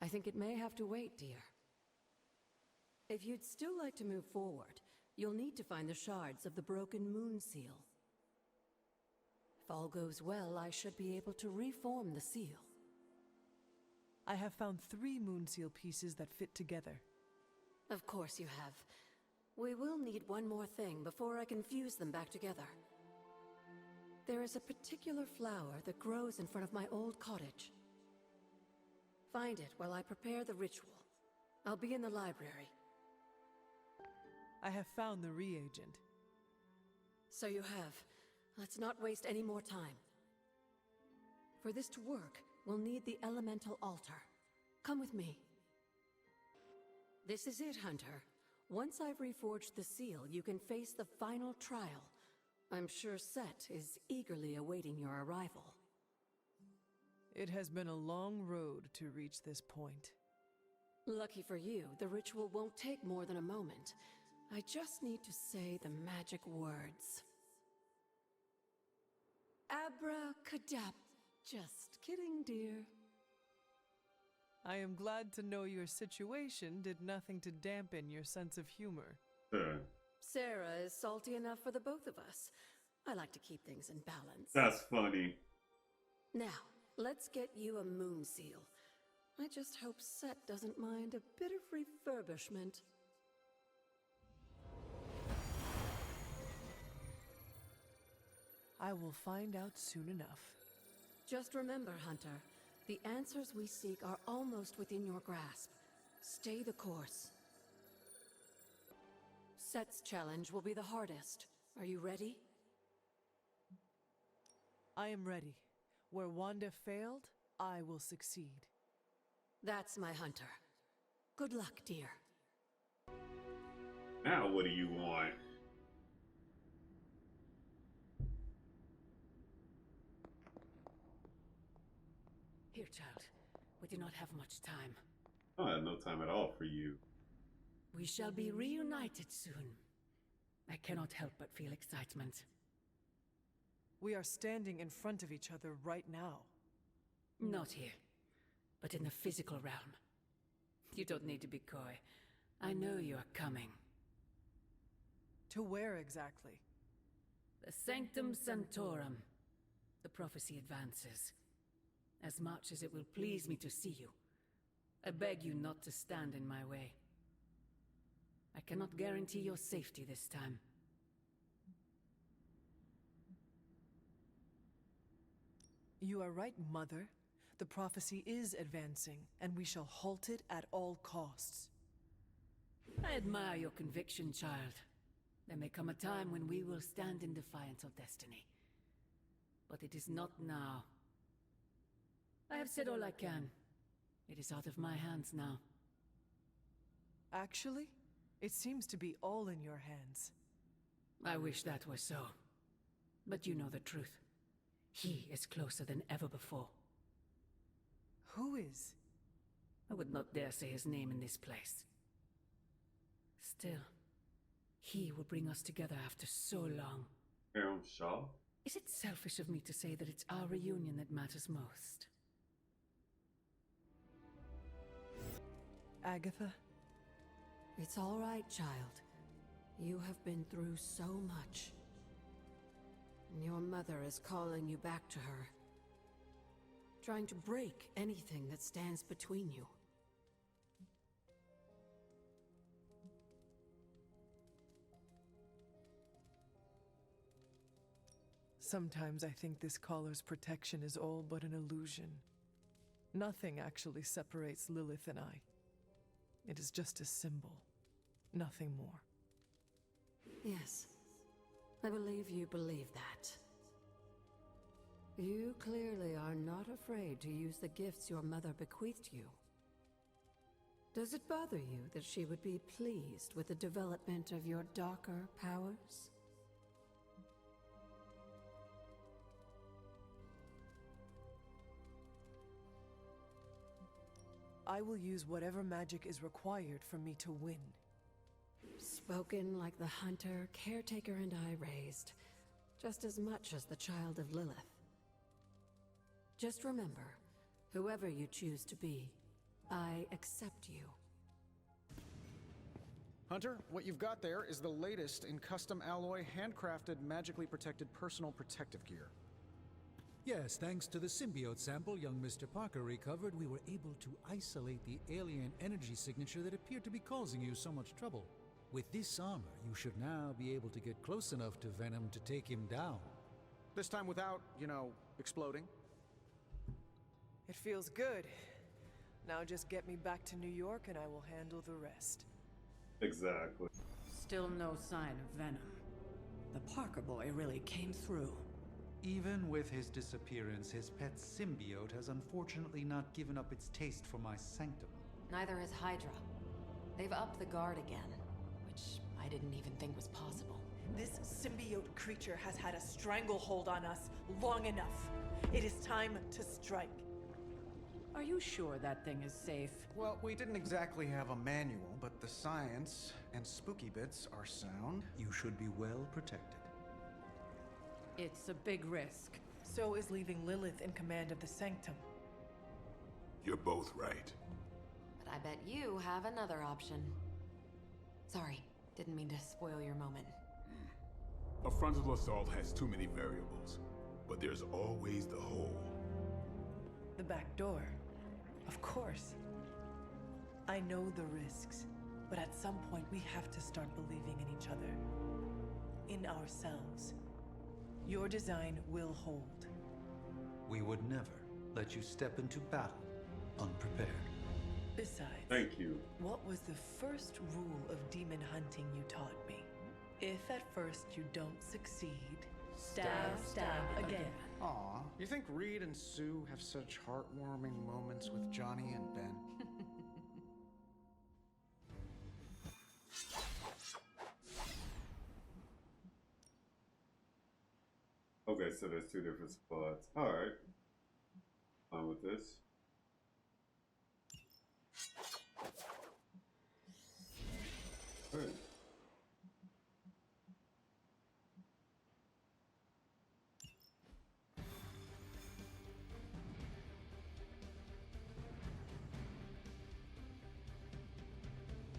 I think it may have to wait, dear. If you'd still like to move forward, you'll need to find the shards of the broken moon seal. If all goes well, I should be able to reform the seal. I have found 3 moon seal pieces that fit together. Of course you have. We will need one more thing before I can fuse them back together. There is a particular flower that grows in front of my old cottage. Find it while I prepare the ritual. I'll be in the library. I have found the reagent. So you have. Let's not waste any more time. For this to work, we'll need the elemental altar. Come with me. This is it, Hunter. Once I've reforged the seal, you can face the final trial. I'm sure Set is eagerly awaiting your arrival. It has been a long road to reach this point. Lucky for you, the ritual won't take more than a moment. I just need to say the magic words. Abracadabra. Just kidding, dear. I am glad to know your situation did nothing to dampen your sense of humor. Sarah is salty enough for the both of us. I like to keep things in balance. That's funny. Now, let's get you a moon seal. I just hope Set doesn't mind a bit of refurbishment. I will find out soon enough. Just remember, Hunter, the answers we seek are almost within your grasp. Stay the course. Set's challenge will be the hardest. Are you ready? I am ready. Where Wanda failed, I will succeed. That's my Hunter. Good luck, dear. Now what do you want? Here, child. We do not have much time. I have no time at all for you. We shall be reunited soon. I cannot help but feel excitement. We are standing in front of each other right now. Not here, but in the physical realm. You don't need to be coy. I know you are coming. To where exactly? The Sanctum Sanctorum. The prophecy advances. As much as it will please me to see you, I beg you not to stand in my way. I cannot guarantee your safety this time. You are right, Mother. The prophecy is advancing, and we shall halt it at all costs. I admire your conviction, child. There may come a time when we will stand in defiance of destiny. But it is not now. I have said all I can. It is out of my hands now. Actually, it seems to be all in your hands. I wish that were so. But you know the truth. He is closer than ever before. Who is? I would not dare say his name in this place. Still, he will bring us together after so long. Aaron Shaw? Is it selfish of me to say that it's our reunion that matters most? Agatha? It's all right, child. You have been through so much. Your mother is calling you back to her. Trying to break anything that stands between you. Sometimes I think this caller's protection is all but an illusion. Nothing actually separates Lilith and I. It is just a symbol, nothing more. Yes, I believe you believe that. You clearly are not afraid to use the gifts your mother bequeathed you. Does it bother you that she would be pleased with the development of your darker powers? I will use whatever magic is required for me to win. Spoken like the hunter Caretaker and I raised, just as much as the child of Lilith. Just remember, whoever you choose to be, I accept you. Hunter, what you've got there is the latest in custom alloy, handcrafted, magically protected personal protective gear. Yes, thanks to the symbiote sample young Mr. Parker recovered, we were able to isolate the alien energy signature that appeared to be causing you so much trouble. With this armor, you should now be able to get close enough to Venom to take him down. This time without, exploding. It feels good. Now just get me back to New York and I will handle the rest. Exactly. Still no sign of Venom. The Parker boy really came through. Even with his disappearance, his pet symbiote has unfortunately not given up its taste for my sanctum. Neither has Hydra. They've upped the guard again, which I didn't even think was possible. This symbiote creature has had a stranglehold on us long enough. It is time to strike. Are you sure that thing is safe? Well, we didn't exactly have a manual, but the science and spooky bits are sound. You should be well protected. It's a big risk. So is leaving Lilith in command of the Sanctum. You're both right. But I bet you have another option. Sorry, didn't mean to spoil your moment. A frontal assault has too many variables, but there's always the hole. The back door. Of course. I know the risks, but at some point we have to start believing in each other. In ourselves. Your design will hold. We would never let you step into battle unprepared. Besides, thank you. What was the first rule of demon hunting you taught me? If at first you don't succeed, stab again. Aw, you think Reed and Sue have such heartwarming moments with Johnny and Ben? Okay, so there's two different spots. Alright. Fine with this. Alright.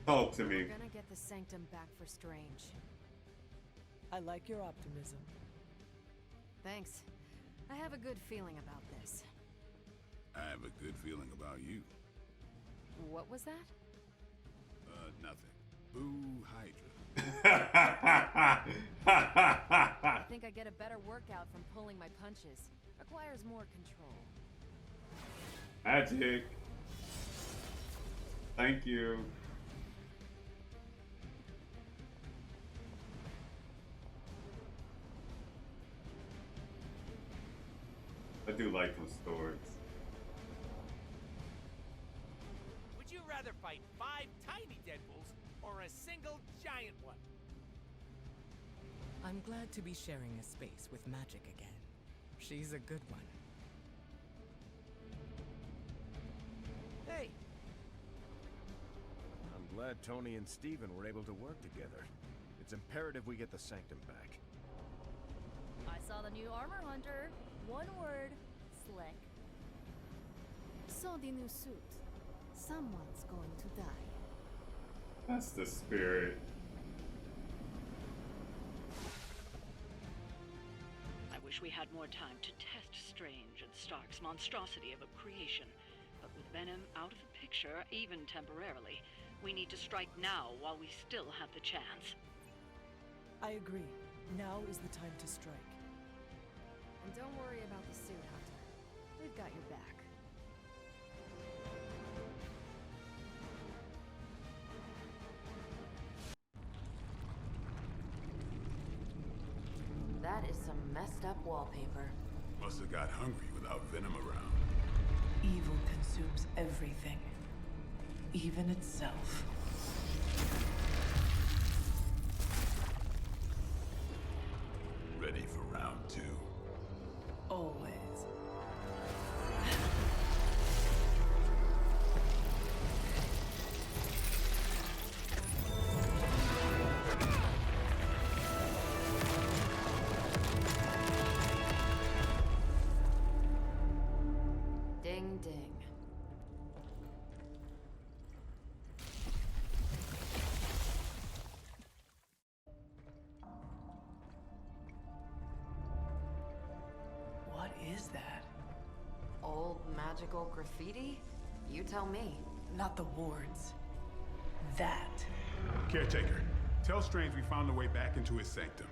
Talk to me. We're gonna get the sanctum back for Strange. I like your optimism. Thanks. I have a good feeling about this. I have a good feeling about you. What was that? Nothing. Boo Hydra. I think I get a better workout from pulling my punches. Requires more control. Magic. Thank you. I do like those stories. Would you rather fight 5 tiny Deadpools or a single giant one? I'm glad to be sharing a space with Magic again. She's a good one. Hey! I'm glad Tony and Steven were able to work together. It's imperative we get the Sanctum back. I saw the new armor hunter. One word, slick. Saw the new suit. Someone's going to die. That's the spirit. I wish we had more time to test Strange and Stark's monstrosity of a creation. But with Venom out of the picture, even temporarily, we need to strike now while we still have the chance. I agree. Now is the time to strike. And don't worry about the suit, Hunter. We've got your back. That is some messed up wallpaper. Must have got hungry without Venom around. Evil consumes everything. Even itself. Ready for round 2? Always. Ding ding. What is that? Old magical graffiti? You tell me. Not the wards. That. Caretaker, tell Strange we found the way back into his sanctum.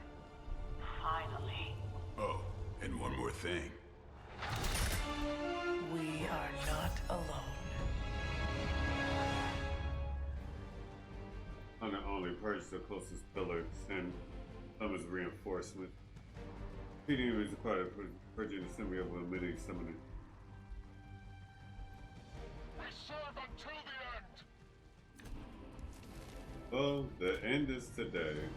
Finally. Oh, and one more thing. We are not alone. Hunter only purged the closest pillar and some is reinforcement. Feeding is required for purging the symbiote while emitting summoning. We serve until the end! Well, the end is today.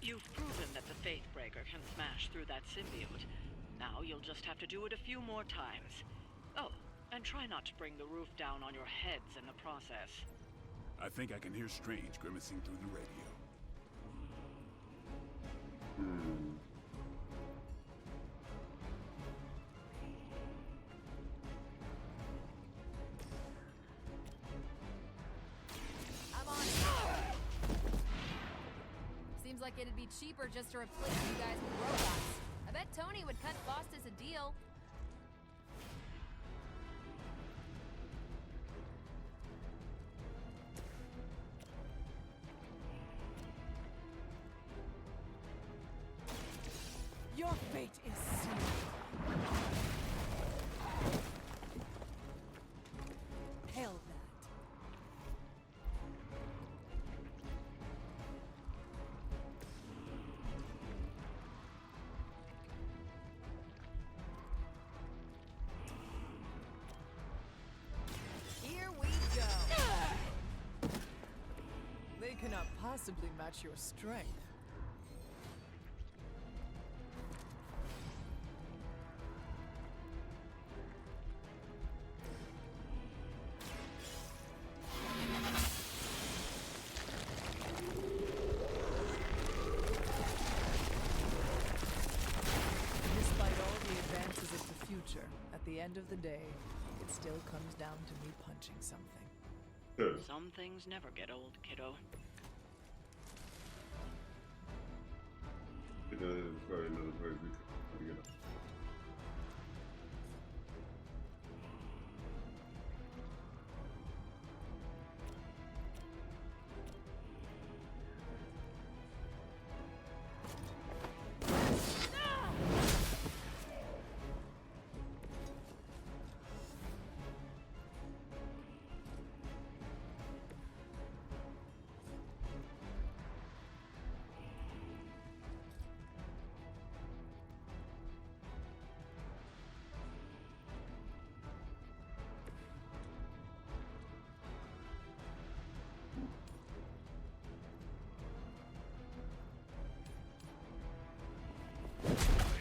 You've proven that the Faithbreaker can smash through that symbiote. Now you'll just have to do it a few more times. Oh, and try not to bring the roof down on your heads in the process. I think I can hear Strange grimacing through the radio. I'm on like it'd be cheaper just to replace you guys with robots. I bet Tony would cut Faustus a deal. Your fate is sealed. Hell that. Here we go. They cannot possibly match your strength. Despite all the advances of the future, at the end of the day, it still comes down to me punching something. Some things never get old, kiddo. There's probably another place we could get up.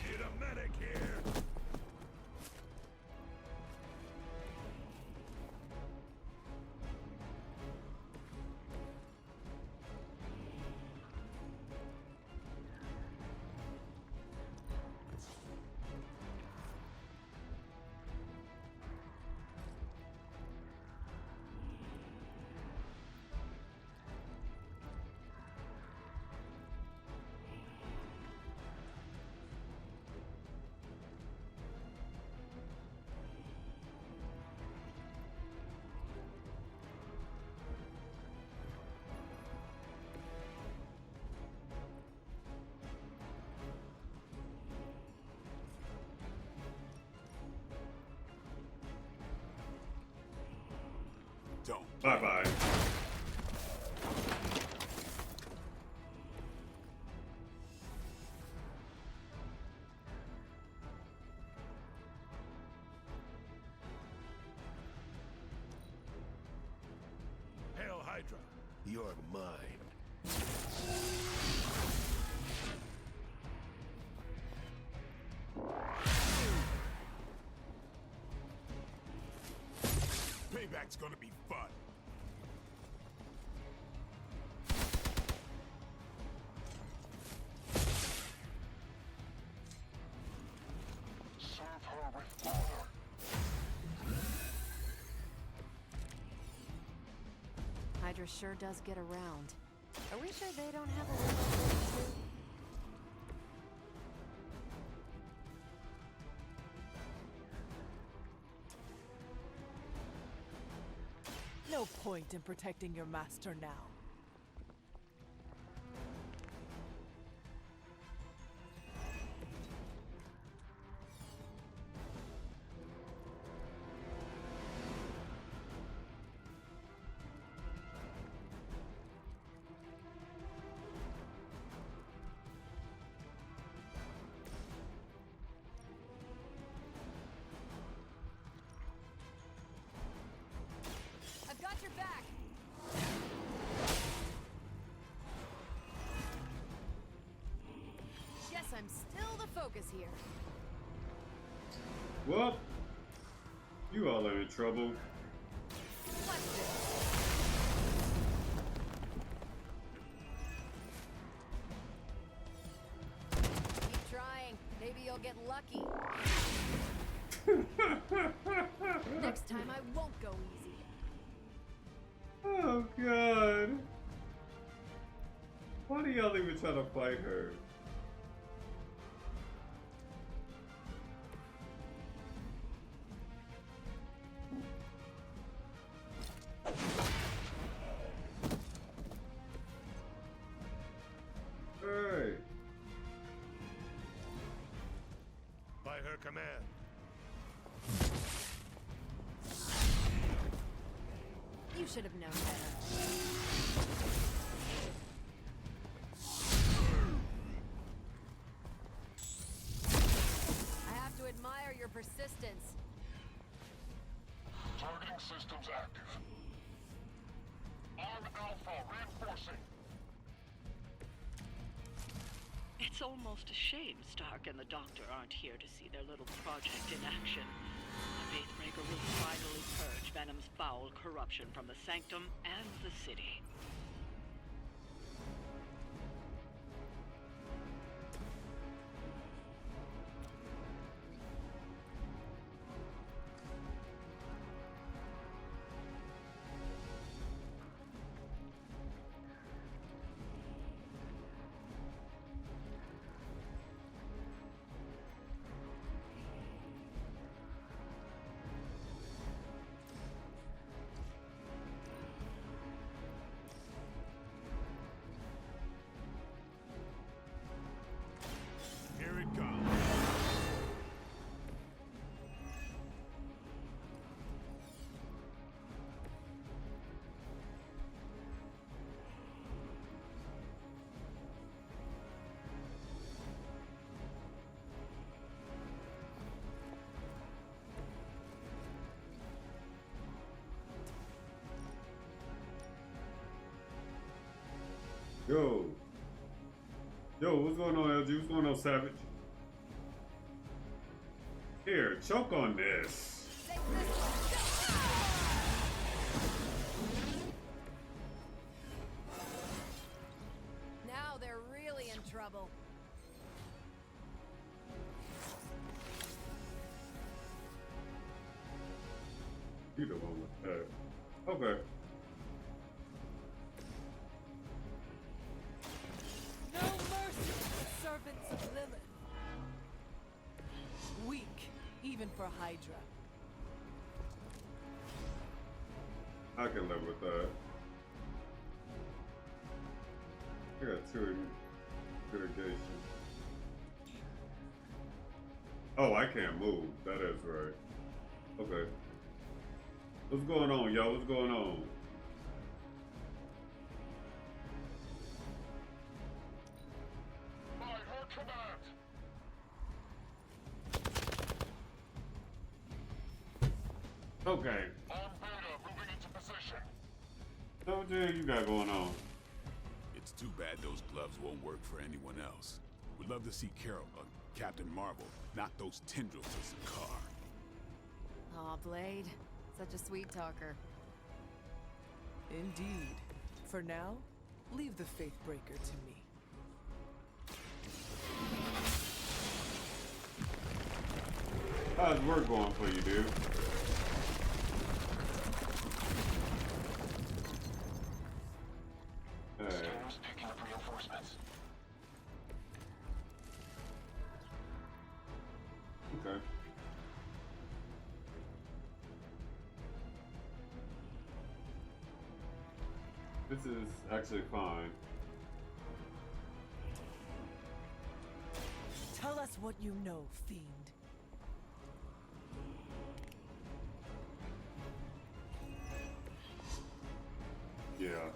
Hit a medic here! Don't. Bye-bye. Hail Hydra, you're mine. Payback's gonna be fun. Serve her with honor. Hydra sure does get around. Are we sure they don't have a little too? No point in protecting your master now. I've got your back. Guess I'm still the focus here. Well, you all are in trouble. Watch this. Keep trying. Maybe you'll get lucky. Next time I won't go easy. Oh god. Why do y'all even try to fight her? Hey. By her command. You should have known better. I have to admire your persistence. Targeting systems active. Arm Alpha reinforcing. It's almost a shame Stark and the Doctor aren't here to see their little project in action. The Faithbreaker will finally purge Venom's foul corruption from the Sanctum and the city. Here it comes. Yo. Yo, what's going on, LG? What's going on, Savage? Here, choke on this. Now they're really in trouble. You the one with that. Okay. No mercy for the servants of Lilith. Weak, even for Hydra. I can live with that. I got two mitigation. Oh, I can't move. That is right. Okay. What's going on, y'all? What's going on? By her command. Okay. Arm Beta moving into position. So what the hell you got going on? It's too bad those gloves won't work for anyone else. We'd love to see Carol, Captain Marvel, knock those tendrils to Sakaar. Aw, Blade. Such a sweet talker. Indeed. For now, leave the Faithbreaker to me. How's work going for you, dude? Scanners picking up reinforcements. Okay. This is actually fine. Tell us what you know, fiend. Yeah.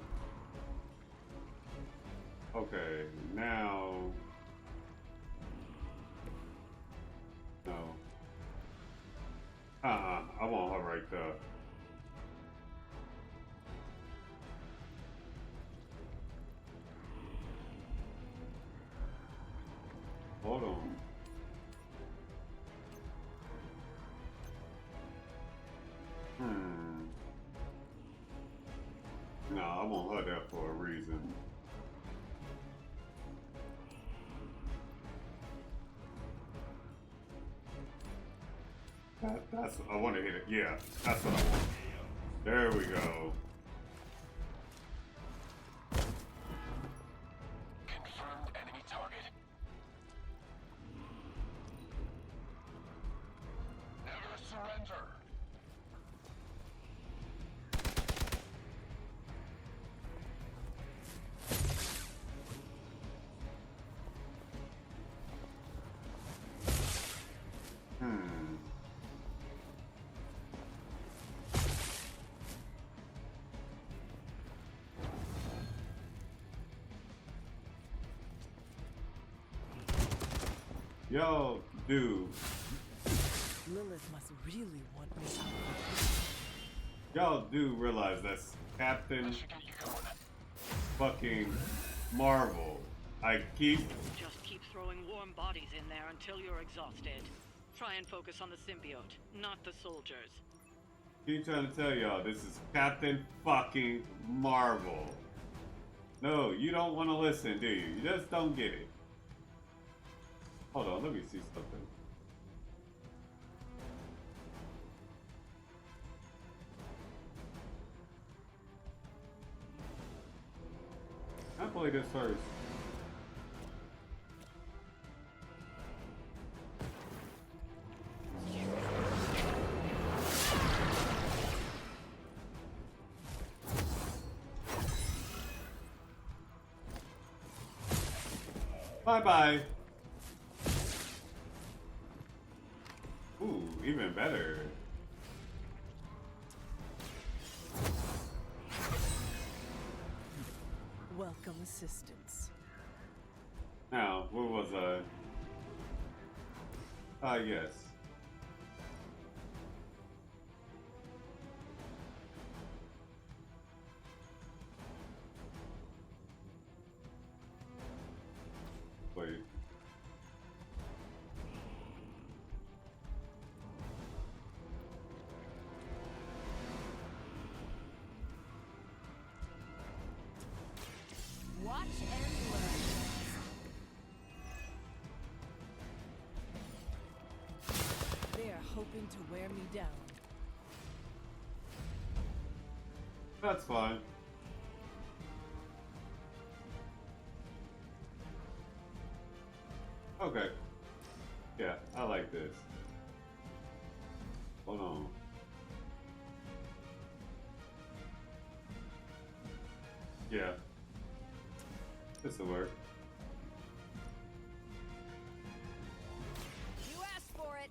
Okay, now... No. I want her right there. Hold on. No, I want her there for a reason. That's I want to hit it. Yeah, that's what I want. There we go. surrender. Yo, dude. Lilith must really want me out. Y'all do realize that's Captain fucking Marvel. Just keep throwing warm bodies in there until you're exhausted. Try and focus on the symbiote, not the soldiers. Keep trying to tell y'all this is Captain fucking Marvel. No, you don't want to listen, do you? You just don't get it. Hold on, let me see something. I'll play this first. Bye-bye. Ooh, even better. Welcome assistance. Now, where was I? Ah, yes. Wait. Watch and learn. They are hoping to wear me down. That's fine. Okay. Yeah, I like this. Hold on. Yeah. This'll work. You asked for it.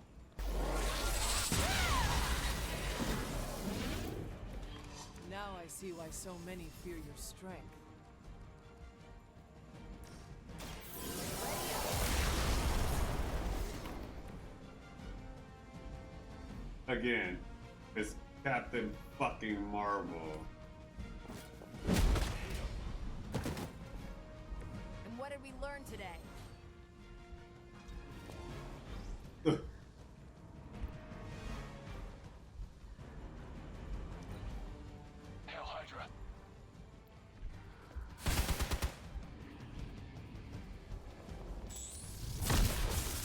Now I see why so many fear your strength. Again, it's Captain fucking Marvel. And what did we learn today? Hail Hydra.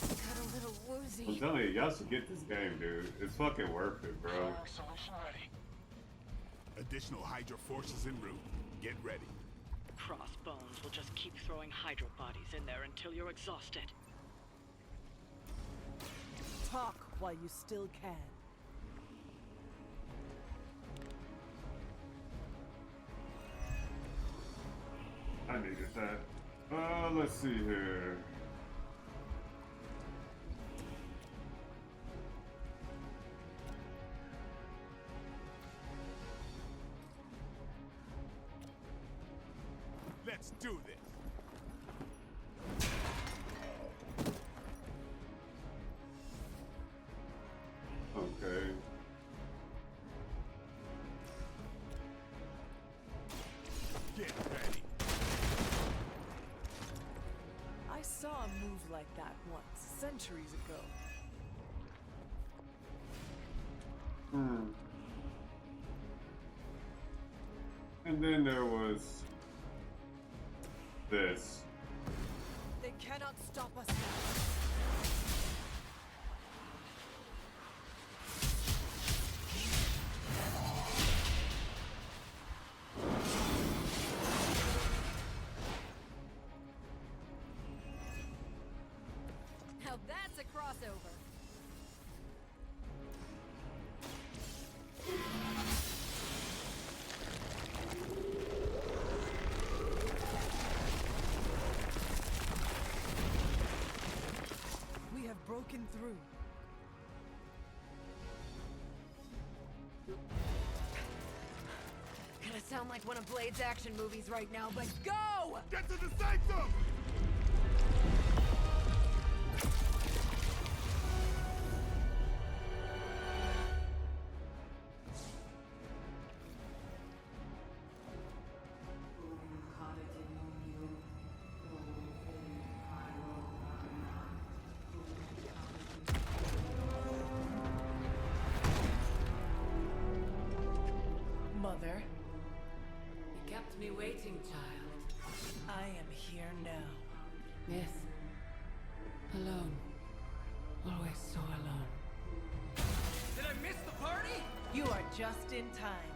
Got a little woozy. I'm telling you, y'all should get this game, dude. It's fucking worth it, bro. Solution ready. Additional Hydra forces en route. Get ready. Crossbones will just keep throwing Hydra bodies in there until you're exhausted. Talk while you still can. I needed that. Let's see here. Let's do this. Okay. Get ready. I saw a move like that once, centuries ago. And then there was this. They cannot stop us now. Now that's a crossover. sound like one of Blade's action movies right now, but go! Get to the sanctum! Mother, You kept me waiting, child. I am here now. Yes. Alone. Always so alone. Did I miss the party? You are just in time.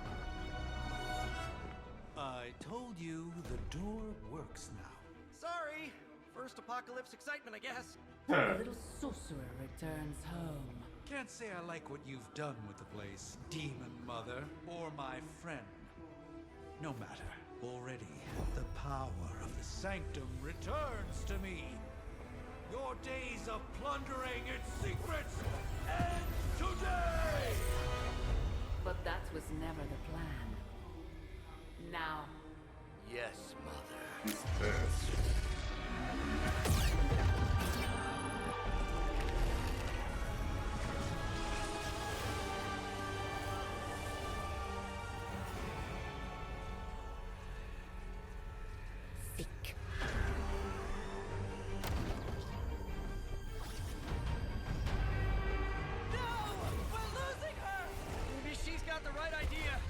I told you the door works now. Sorry. First apocalypse excitement, I guess. The little sorcerer returns home. Can't say I like what you've done with the place, Demon Mother, or my friend. No matter. Already, the power of the Sanctum returns to me. Your days of plundering its secrets end today! But that was never the plan. Now. Yes, Mother. He's pissed.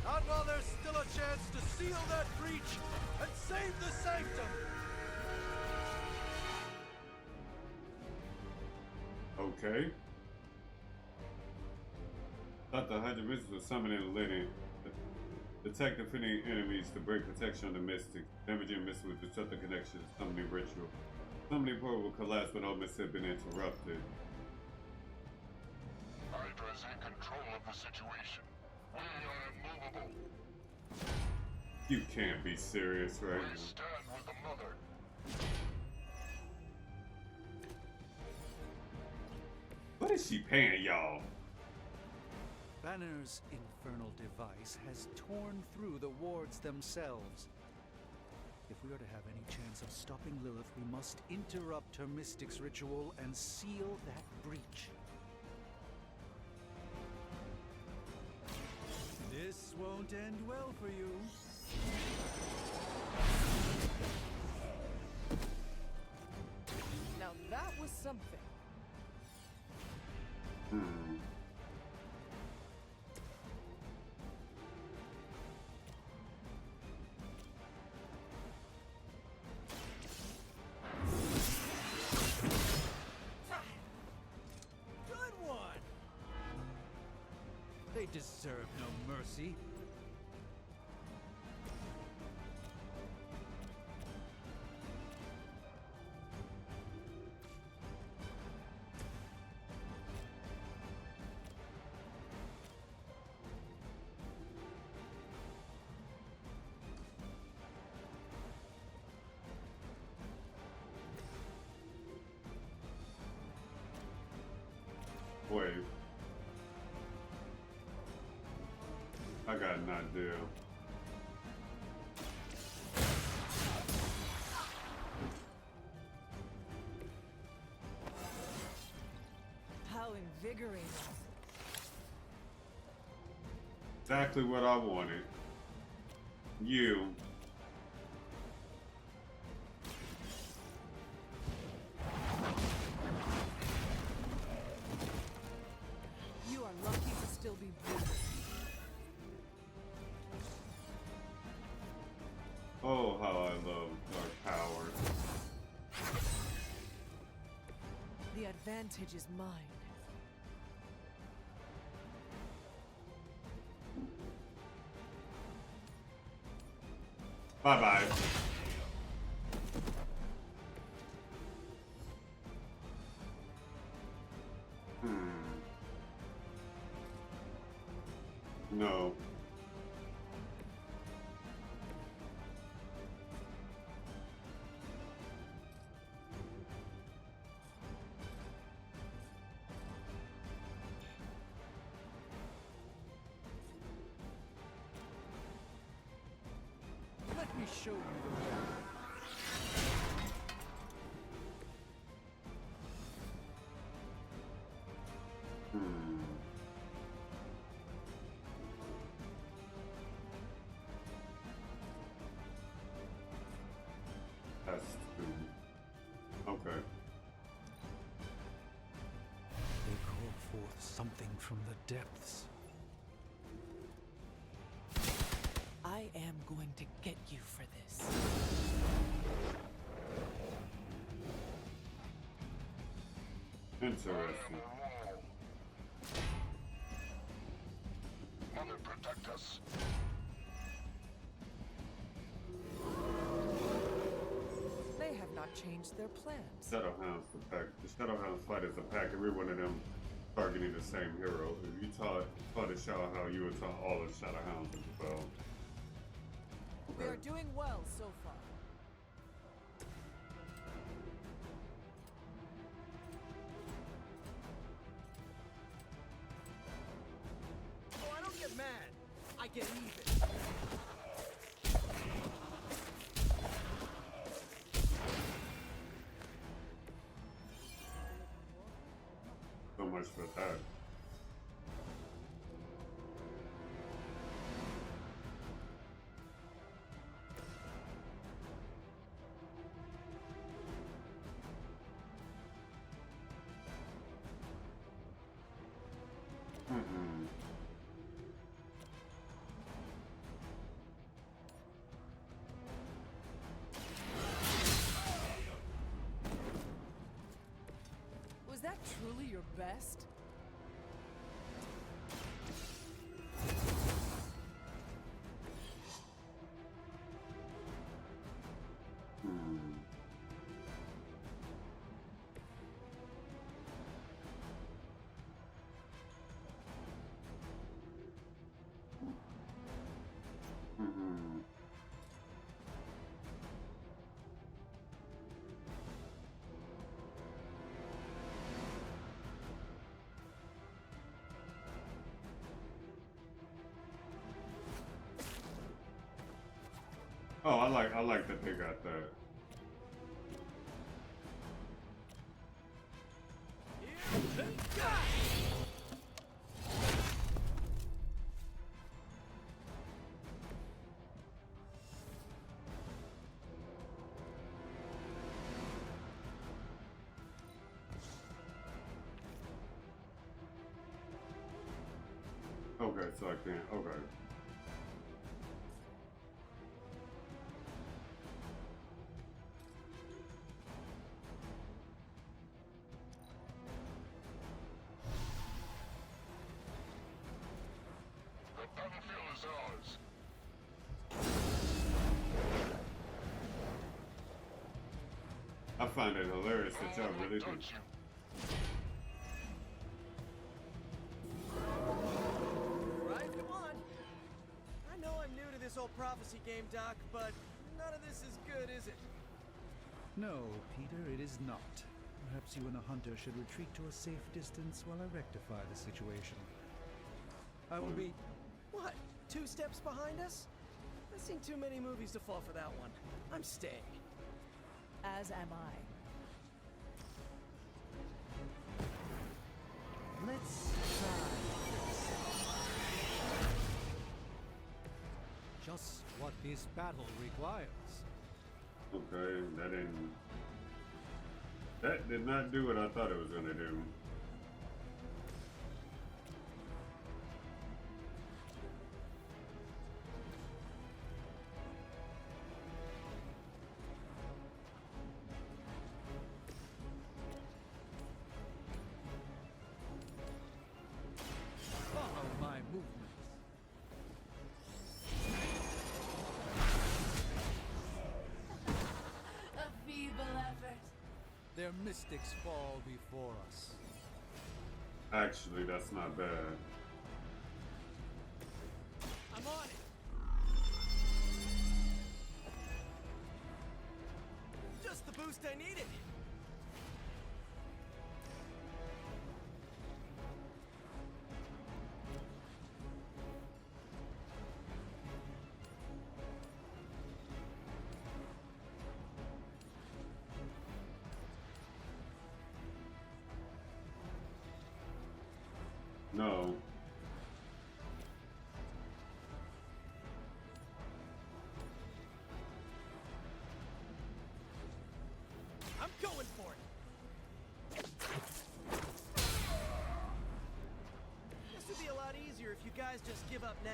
Not while there's still a chance to seal that breach and save the Sanctum! Okay. Thought the 100 missiles were summoning a lady. Detect defending enemies to break protection on the Mystic. Damaging missile with disrupt the connection to summoning ritual. Summoning portal will collapse when all missiles have been interrupted. Hydra's in control of the situation. We are immovable. You can't be serious right We now. stand with the Mother. What is she paying y'all? Banner's infernal device has torn through the wards themselves. If we are to have any chance of stopping Lilith, we must interrupt her Mystic's ritual and seal that breach. This won't end well for you. Now that was something. Good one! They deserve no mercy. Wait. I got an idea. How invigorating. Exactly what I wanted. You. You are lucky to still be breathing. Oh, how I love dark powers. The advantage is mine. Bye-bye. No. show you the way. That's okay. They call forth something from the depths. I am going to get you for this. Interesting. Mother, protect us. They have not changed their plans. Shadowhounds the pack. The Shadowhounds fight as a pack. Every one of them targeting the same hero. If you taught a Shadowhound, you would taught all the Shadowhounds as well. We are doing well so far. Oh, I don't get mad. I get even. So much for that. Was that truly your best? Oh, I like that they got that. Okay, so I can't. Okay. The battlefield is ours. I find it hilarious that y'all really do. Right, come on. I know I'm new to this old prophecy game, Doc, but none of this is good, is it? No, Peter, it is not. Perhaps you and the hunter should retreat to a safe distance while I rectify the situation. I will be... What? 2 steps behind us? I've seen too many movies to fall for that one. I'm staying. As am I. Let's try this. Just what this battle requires. Okay, that did not do what I thought it was gonna do. Follow my movements. A feeble effort. Their mystics fall before us. Actually, that's not bad. I'm on it. Just the boost I needed. No. I'm going for it. This would be a lot easier if you guys just give up now.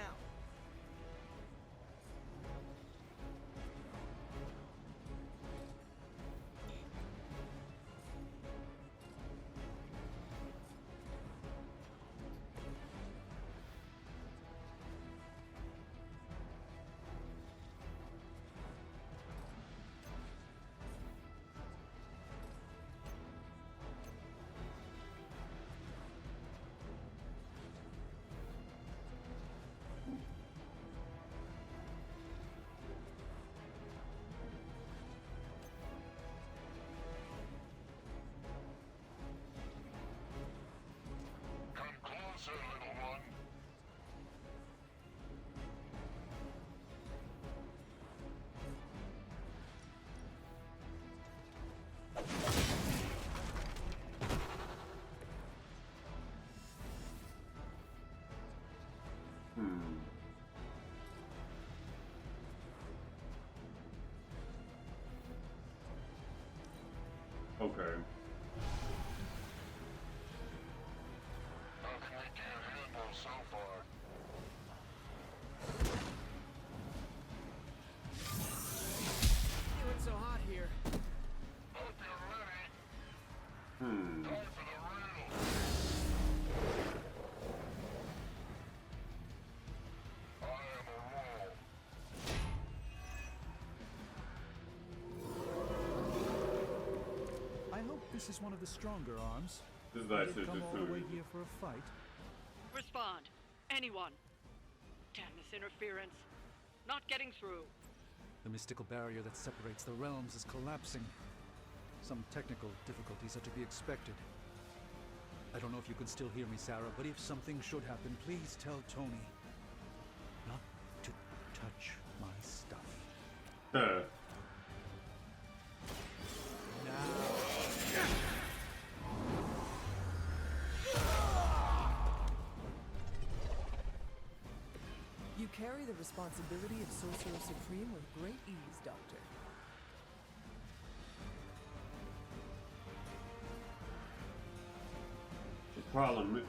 Closer, little one. Okay. Nothing we can't handle so far. Feeling so hot here. Hope you're ready. Hmm. Time for the riddle. I am a roll. I hope this is one of the stronger arms. This You guy did says come it's all the way food. here for a fight. Respond. Anyone. Damn this interference. Not getting through. The mystical barrier that separates the realms is collapsing. Some technical difficulties are to be expected. I don't know if you can still hear me, Sarah, but if something should happen, please tell Tony not to touch my stuff. You carry the responsibility of Sorcerer Supreme with great ease, Doctor. The problem is...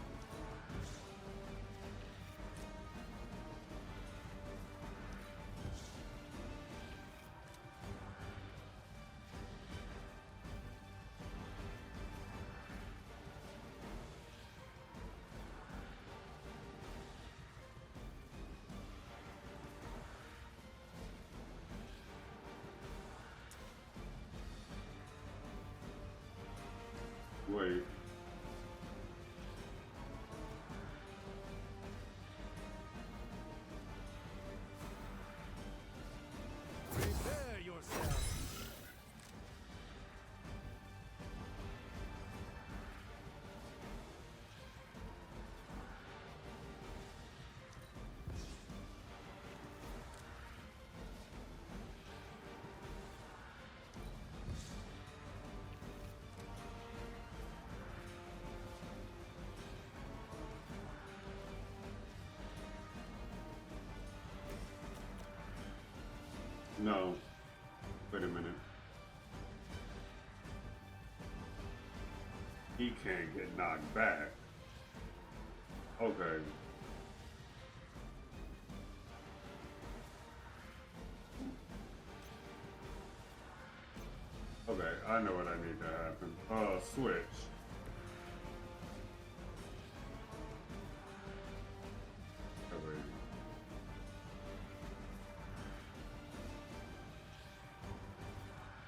Wait. Prepare yourself. No. Wait a minute. He can't get knocked back. Okay. Okay, I know what I need to happen. Switch. Okay.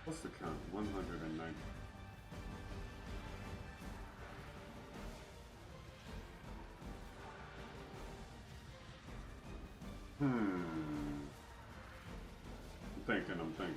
What's the count? 190. I'm thinking.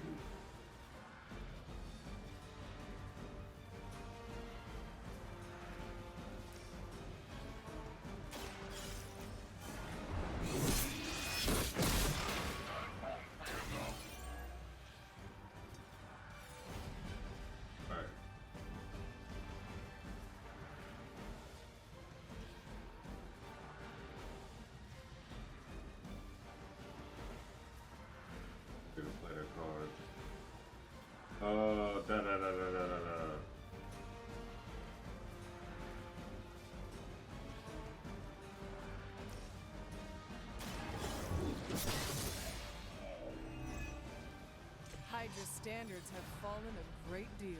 Avengers' standards have fallen a great deal.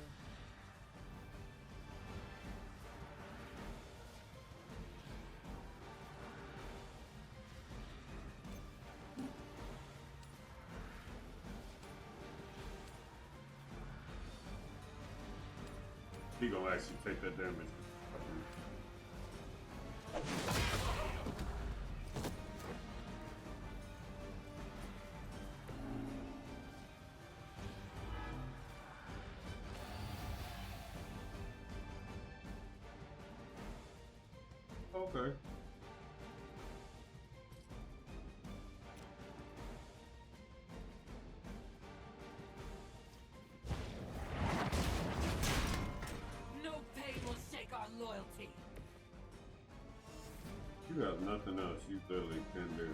He gonna actually take that damage. Okay. No pain will shake our loyalty. You have nothing else you literally can do.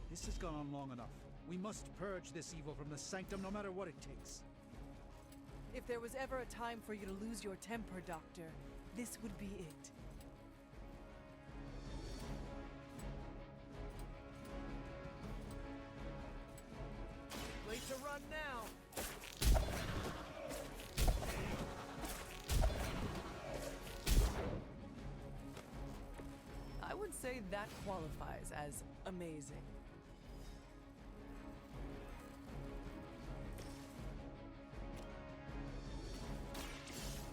This has gone on long enough. We must purge this evil from the sanctum no matter what it takes. If there was ever a time for you to lose your temper, Doctor, this would be it. Late to run now. I would say that qualifies as amazing.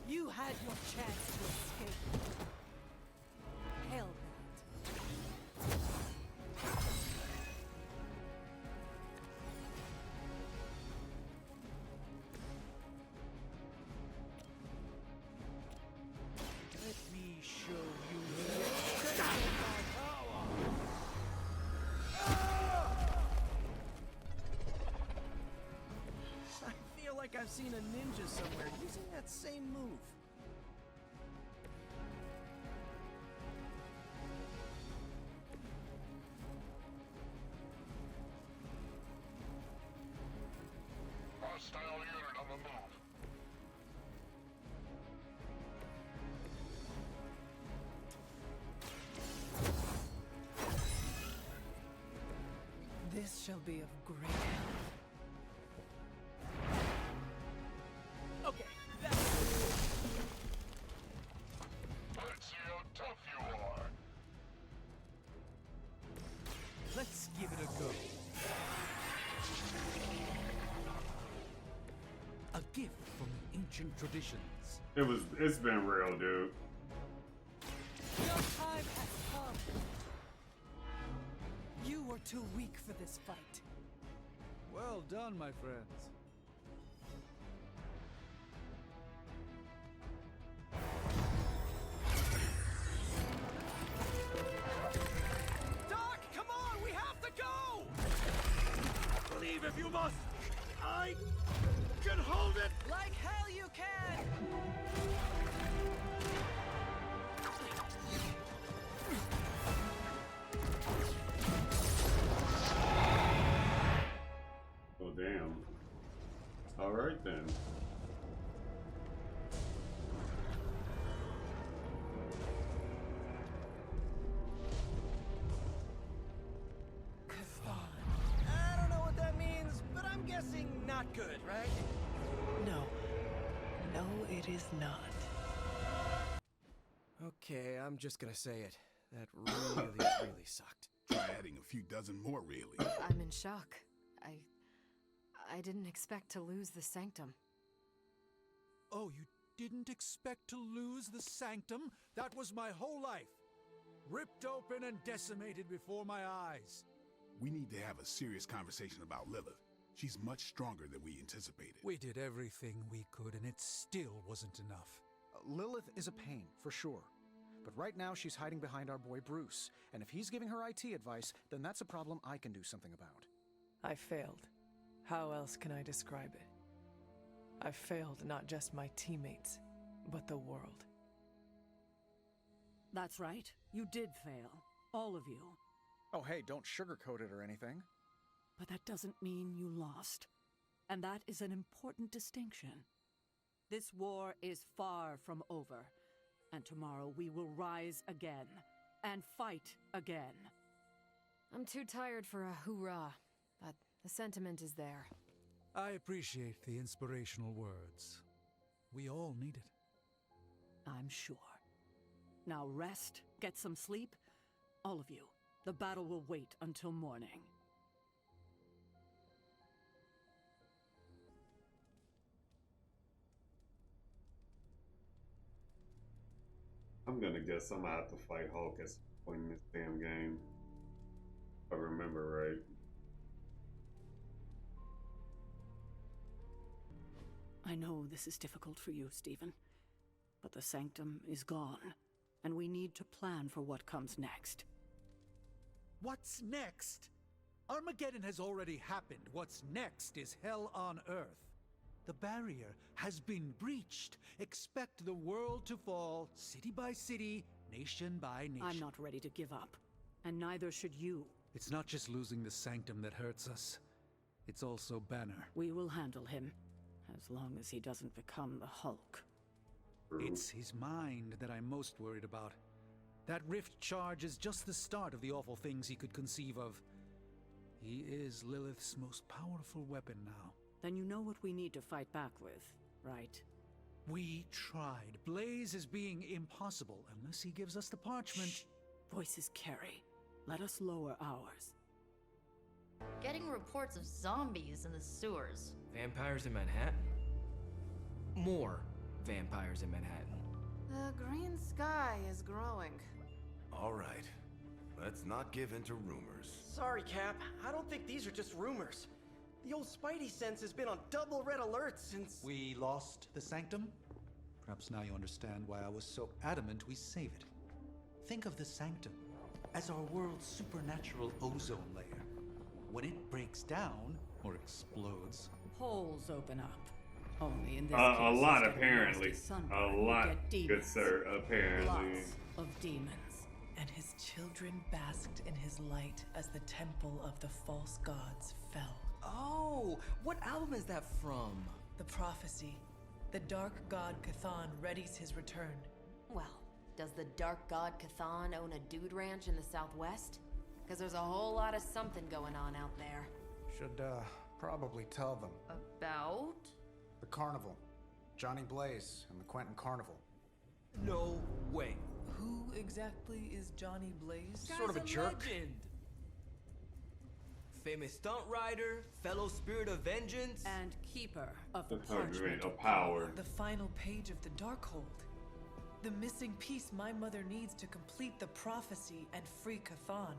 You had your chance to escape. Hell that. Let me show you the extent of my power! I feel like I've seen a ninja somewhere using that same move. Hostile unit on the move. This shall be of great help. Okay, that's Let's see how tough you are. Let's give it a go. A gift from ancient traditions. It's been real, dude. Your time has come. You were too weak for this fight. Well done, my friends. Doc, come on, we have to go! Leave if you must. I can hold it! Like hell you can! Oh, damn. Alright then. I don't know what that means, but I'm guessing not good, right? No. No, it is not. Okay, I'm just gonna say it. That really sucked. Try adding a few dozen more, really. I'm in shock. I didn't expect to lose the sanctum. Oh, you didn't expect to lose the sanctum? That was my whole life. Ripped open and decimated before my eyes. We need to have a serious conversation about Lilith. She's much stronger than we anticipated. We did everything we could, and it still wasn't enough. Lilith is a pain, for sure. But right now, she's hiding behind our boy Bruce. And if he's giving her IT advice, then that's a problem I can do something about. I failed. How else can I describe it? I failed not just my teammates, but the world. That's right. You did fail. All of you. Oh, hey, don't sugarcoat it or anything. But that doesn't mean you lost. And that is an important distinction. This war is far from over. And tomorrow we will rise again. And fight again. I'm too tired for a hoorah, but the sentiment is there. I appreciate the inspirational words. We all need it. I'm sure. Now rest, get some sleep. All of you. The battle will wait until morning. I'm gonna guess I'm gonna have to fight Hulk at some point in this damn game. If I remember right. I know this is difficult for you, Stephen. But the Sanctum is gone, and we need to plan for what comes next. What's next? Armageddon has already happened. What's next is hell on Earth. The barrier has been breached. Expect the world to fall, city by city, nation by nation. I'm not ready to give up, and neither should you. It's not just losing the Sanctum that hurts us. It's also Banner. We will handle him, as long as he doesn't become the Hulk. It's his mind that I'm most worried about. That rift charge is just the start of the awful things he could conceive of. He is Lilith's most powerful weapon now. Then you know what we need to fight back with, right? We tried. Blaze is being impossible unless he gives us the parchment. Shh. Voices carry. Let us lower ours. Getting reports of zombies in the sewers. Vampires in Manhattan? More vampires in Manhattan. The green sky is growing. All right. Let's not give in to rumors. Sorry, Cap. I don't think these are just rumors. The old Spidey sense has been on double red alert since... We lost the Sanctum? Perhaps now you understand why I was so adamant we save it. Think of the Sanctum as our world's supernatural ozone layer. When it breaks down, or explodes... Holes open up. Only in this a case, lot, instead of apparently. nasty sunburn, A you lot, get demons. good sir, apparently. Lots of demons. And his children basked in his light as the temple of the false gods fell. Oh, what album is that from? The prophecy. The dark god Cthon readies his return. Well, does the dark god Cthon own a dude ranch in the southwest? Because there's a whole lot of something going on out there. Should, probably tell them. About? The carnival. Johnny Blaze and the Quentin Carnival. No way. Who exactly is Johnny Blaze? Sort of a jerk. Legend. Famous stunt rider, fellow spirit of vengeance, and keeper of the parchment of power. The final page of the Darkhold. The missing piece my mother needs to complete the prophecy and free Cthon.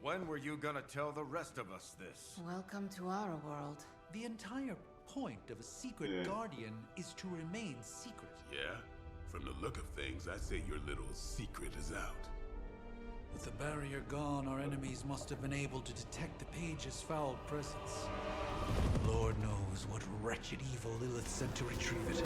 When were you gonna tell the rest of us this? Welcome to our world. The entire point of a secret guardian is to remain secret. Yeah? From the look of things, I say your little secret is out. With the barrier gone, our enemies must have been able to detect the page's foul presence. Lord knows what wretched evil Lilith sent to retrieve it.